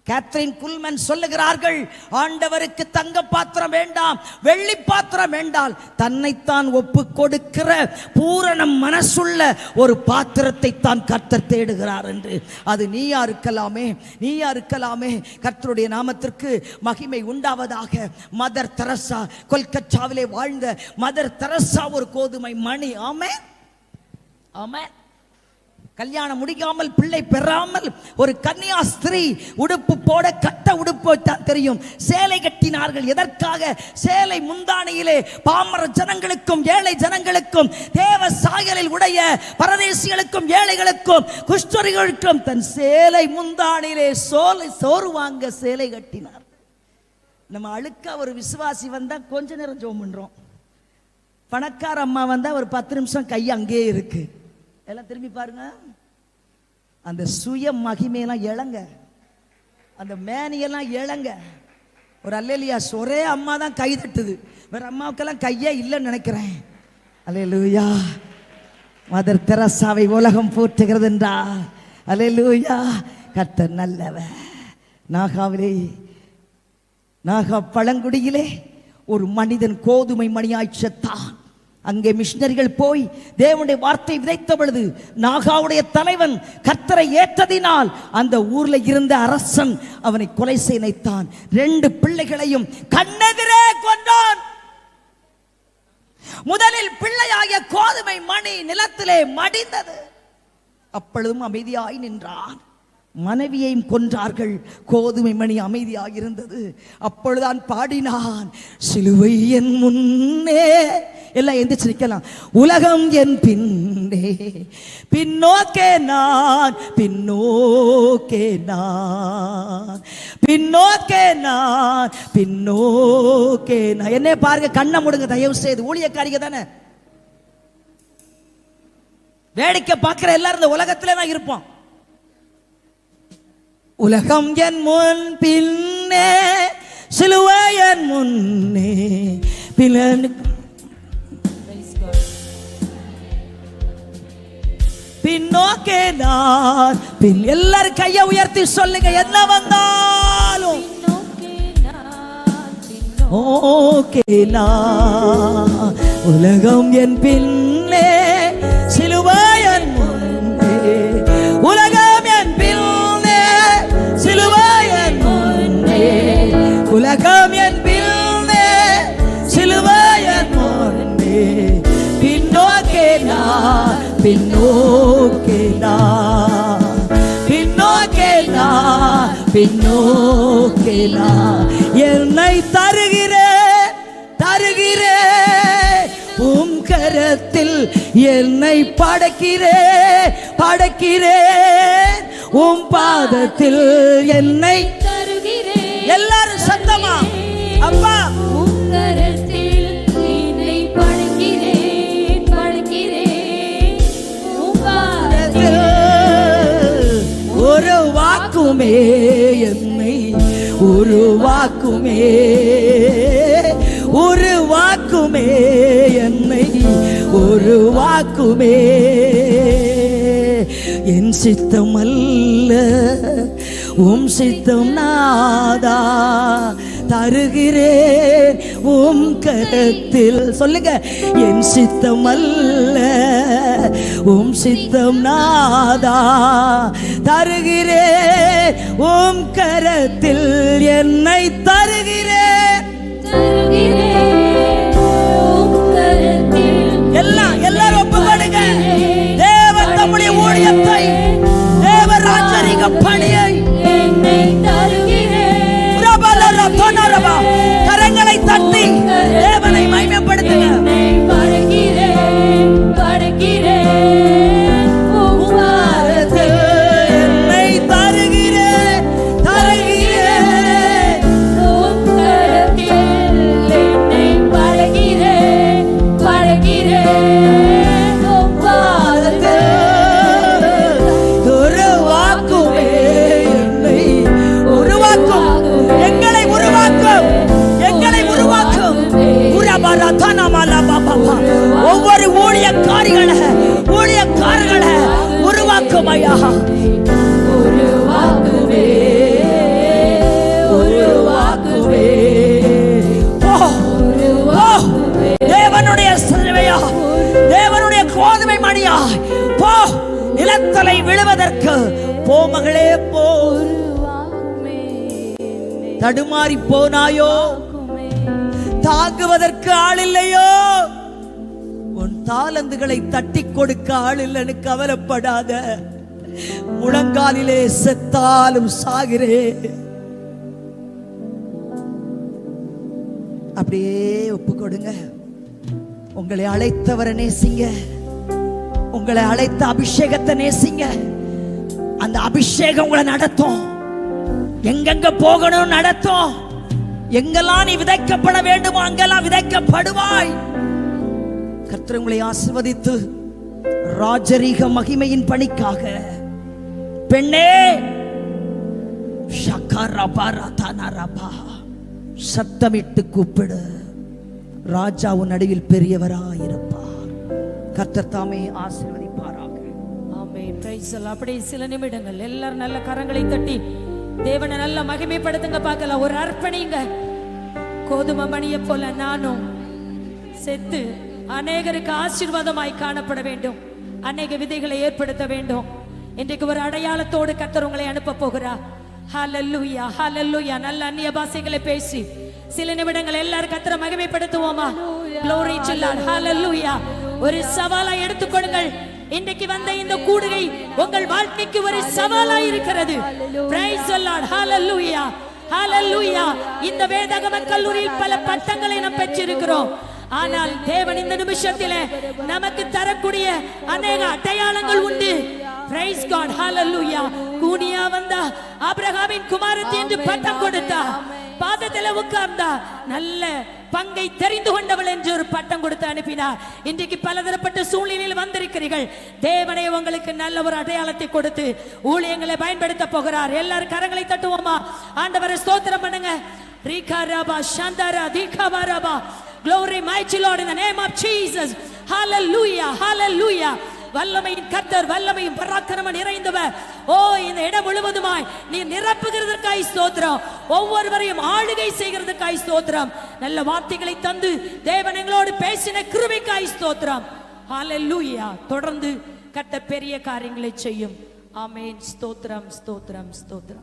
கேத்ரின் குல்மன் சொல்லுகிறார்கள், ஆண்டவருக்கு தங்க பாத்திரம் வேண்டாம், வெள்ளி பாத்திரம் வேண்டாம், தன்னைத்தான் ஒப்பு கொடுக்கிற பூரண மனசுள்ள ஒரு பாத்திரத்தை தான் கர்த்தர் தேடுகிறார் என்று. அது நீயா இருக்கலாமே, நீயா இருக்கலாமே. கர்த்தருடைய நாமத்திற்கு மகிமை உண்டாவதாக. மதர் தெரசா, கொல்கத்தாவிலே வாழ்ந்த மதர் தெரசா ஒரு கோதுமை மணி. ஆமென், ஆமென். கல்யாணம் முடிக்காமல் பிள்ளை பெறாமல் ஒரு கன்னியா ஸ்திரீ உடுப்பு போட கட்ட உடுப்பு தான் தெரியும், சேலை கட்டினார்கள். எதற்காக? சேலை முந்தானையிலே பாமர ஜனங்களுக்கும் ஏழை ஜனங்களுக்கும், தேவ சாயலில் உடைய பரதேசிகளுக்கும் ஏழைகளுக்கும் குஷ்டரோகிகளுக்கும் தன் சேலை முந்தானையிலே சோறு வாங்க சேலை கட்டினார். நம்ம அழுக்கா ஒரு விசுவாசி வந்தா கொஞ்ச நேரம் ஜெபம் பண்றோம், பணக்கார அம்மா வந்தா ஒரு 10 நிமிஷம் கை அங்கேயே இருக்கு. எல்லாம் திரும்பி பாருங்க. அந்த சுய மகிமையெல்லாம் இழங்க, அந்த மேனியெல்லாம் இழங்க. ஒரு அல்லேலூயா. ஒரே அம்மா தான் கை தட்டுது, வேற அம்மாவுக்கெல்லாம் கையே இல்லைன்னு நினைக்கிறேன். அல்லேலூயா. மதர் தெரசாவை உலகம் போற்றுகிறது என்றார். அல்லேலூயா. கர்த்தர் நல்லவர். நாகா பழங்குடியிலே ஒரு மனிதன் கோதுமை மணியாய் செத்தான். அங்கே மிஷனரிகள் போய் தேவனுடைய வார்த்தை விதைத்த பொழுது நாகாவுடைய தலைவன் கர்த்தரை ஏற்றதினால் அந்த ஊர்ல இருந்த அரசன் அவனை கொலை செய்ய நினைத்தான். 2 பிள்ளைகளையும் கண்ணெதிரே கொன்றான். முதலில் பிள்ளையாகிய கோதுமை மணி நிலத்திலே மடிந்தது. அப்பொழுதும் அமைதியாய் நின்றான். மனைவியையும் கொன்றார்கள். கோதுமை மணி அமைதியாக இருந்தது. அப்பொழுதுதான் பாடினான், சிலுவை என் முன்னே. எல்லாம் எந்திரிச்சு நிக்கலாம். உலகம் என் பின்னே, பின்னோக்கே நான், பின்னோக்கே நான், பின்னோக்கே நான், பின்னோக்கே நான். என்ன பாருங்க, கண்ணை மூடுங்க தயவு செய்து. ஊழியக்காரிங்க தானே, வேடிக்கை பார்க்கிற எல்லாரும் இந்த உலகத்திலே தான் இருப்போம். உலகம் என் முன் பின்னே, சிலுவை என் முன்னே, பின்னோக்கே நான். எல்லாரும் கையை உயர்த்தி சொல்லுங்க, என்ன வந்தாலும் ஓகே நான். உலகம் என் பின்னே, சிலுவை என் முன்னே, உலகம் என் பின்னே, சிலுவை என் முன்னே, உலகம் என் பின்னே, சிலுவை என் முன்னே, பின்னோக்கே நான், பின்னோக்கே நான், பின்னோக்கே நான், பின்னோக்கே நான். என்னை தருகிறேன், தருகிறேன் உம் கரத்தில், என்னை படைக்கிறேன், படைக்கிறேன் உம் பாதத்தில், என்னை தருகிறேன். எல்லாரும் சத்தமா அப்பா. உம் கரத்தில் என்னை படைக்கிறேன், படைக்கிறேன் உம் பாதத்தில். ஒரு வாக்குமே என்னை உருவாக்குமே, உருவாக்குமே என்னை உருவாக்குமே. என் சித்தம் அல்ல உம் சித்தம் நாதா, தருகிறேன் உம் கரத்தில். சொல்லுங்க, என் சித்தம் அல்ல உம் சித்தம் நாதா, தருகிறேன் உம் கரத்தில் என்னை தருகிறேன். எல்லாரும் ஒப்புக்கொடுங்க. தேவன் தம்முடைய ஊழியத்தை, தேவ ராஜரீக பணியை கரங்களை தட்டி தேவனை மகிமைப்படுத்துங்க. ஒவ்வொரு ஊழியக்காரர்களை உருவாக்கும் ஐயா. தேவனுடைய சேவையா, தேவனுடைய கோதுமை மணியா போ, நிலத்தலை விழுவதற்கு போ மகளே போ. தடுமாறி போனாயோ, தாங்குவதற்கு ஆள் இல்லையோ, உன் தாளந்துகளை தட்டி கொடுக்க ஆள் இல்லைன்னு கவலைப்படாத. முழங்காலிலே செத்தாலும் சாகிறேன். அப்படியே ஒப்பு கொடுங்க. உங்களை அழைத்தவரை நேசிங்க, உங்களை அழைத்த அபிஷேகத்தை நேசிங்க. அந்த அபிஷேகம் உங்களை நடத்தும், எங்கெங்க போகணும் நடத்தும். எங்கெல்லாம் நீ விதைக்கப்பட வேண்டுமோ அங்கெல்லாம் விதைக்கப்படுவாய். கர்த்தர் உங்களை ஆசீர்வதித்து ராஜரீக மகிமையின் பணிக்காக பெண்ணே சத்தமிட்டு கூப்பிடு, ராஜா உன் நடுவில் பெரியவராயிருப்பார். கர்த்தர் தாமே ஆசீர்வதிப்பாராக. ஆமென். Praise the Lord. அப்படியே சில நிமிடங்கள் எல்லாரும் நல்ல கரங்களை தட்டி தேவனை நல்ல மகிமைப்படுத்துங்க பார்க்கலாம். ஒரு அர்ப்பணிங்க. கோதுமை மணியை போல நானும் செத்து அநேகருக்கு ஆசீர்வாதமாய் காணப்பட வேண்டும், அநேக விதைகளை ஏற்படுத்த வேண்டும். இன்றைக்கு ஒரு அடையாளத்தோடு கர்த்தர் உங்களை அனுப்ப போகிறார். ஹல்லேலூயா, ஹல்லேலூயா. நல்ல அந்நிய பாஷைகளை பேசி சில நிமிடங்கள் எல்லாரும் கர்த்தரை மகிமைப்படுத்துவோமா? Glory to Lord. ஹல்லேலூயா. ஒரு சவாலை எடுத்துக்கொள்ளுங்கள். இன்றைக்கு வந்த இந்த கூடுகை உங்கள் வாழ்க்கைக்கு ஒரு சவாலாய் இருக்கிறது. Praise the Lord. Hallelujah. Hallelujah. இந்த வேதாகம கல்லூரியில் பல பட்டங்களை நாம் பெற்றிருக்கிறோம். ஆனால் தேவன் இந்த நிமிஷத்திலே நமக்கு தரக்கூடிய அநேக அடையாளங்கள் உண்டு. Praise God. Hallelujah. கூனியா வந்தா, ஆபிரகாமின் குமாரத்தி என்று பட்டம் கொடுத்தா, பாதத்திலே உட்கார்ந்தா, நல்ல பங்கை தெரிந்து கொண்டவள் என்று ஒரு பட்டம் கொடுத்து அனுப்பினார். இன்றைக்கு பலதரப்பட்ட சூழ்நிலையில் வந்திருக்கிறீர்கள். தேவனே உங்களுக்கு நல்ல ஒரு அடையாளத்தை கொடுத்து ஊழியங்களை பயன்படுத்த போகிறார். எல்லாரும் கரங்களை தட்டுவோமா? ஆண்டவரை ஸ்தோத்திரம் பண்ணுங்க. ரீகாராபா Santhara தீகாபாராபா. Glory mighty Lord in the name of Jesus. Hallelujah, hallelujah. வல்லமையின் கர்த்தர், வல்லமையும் பராக்கிரமம் நிறைந்தவர். ஓ, இந்த இடம் முழுவதுமாய் நீ நிரப்புகிறதற்காய் ஸ்தோத்திரம். ஒவ்வொருவரையும் ஆளுகை செய்கிறதற்காய் ஸ்தோத்திரம். நல்ல வார்த்தைகளை தந்து தேவன் எங்களோடு பேசின கிருபைக்காய் ஸ்தோத்திரம். ஹல்லேலூயா. தொடர்ந்து கர்த்தர் பெரிய காரியங்களை செய்யும். ஆமென். ஸ்தோத்திரம், ஸ்தோத்திரம், ஸ்தோத்திரம்.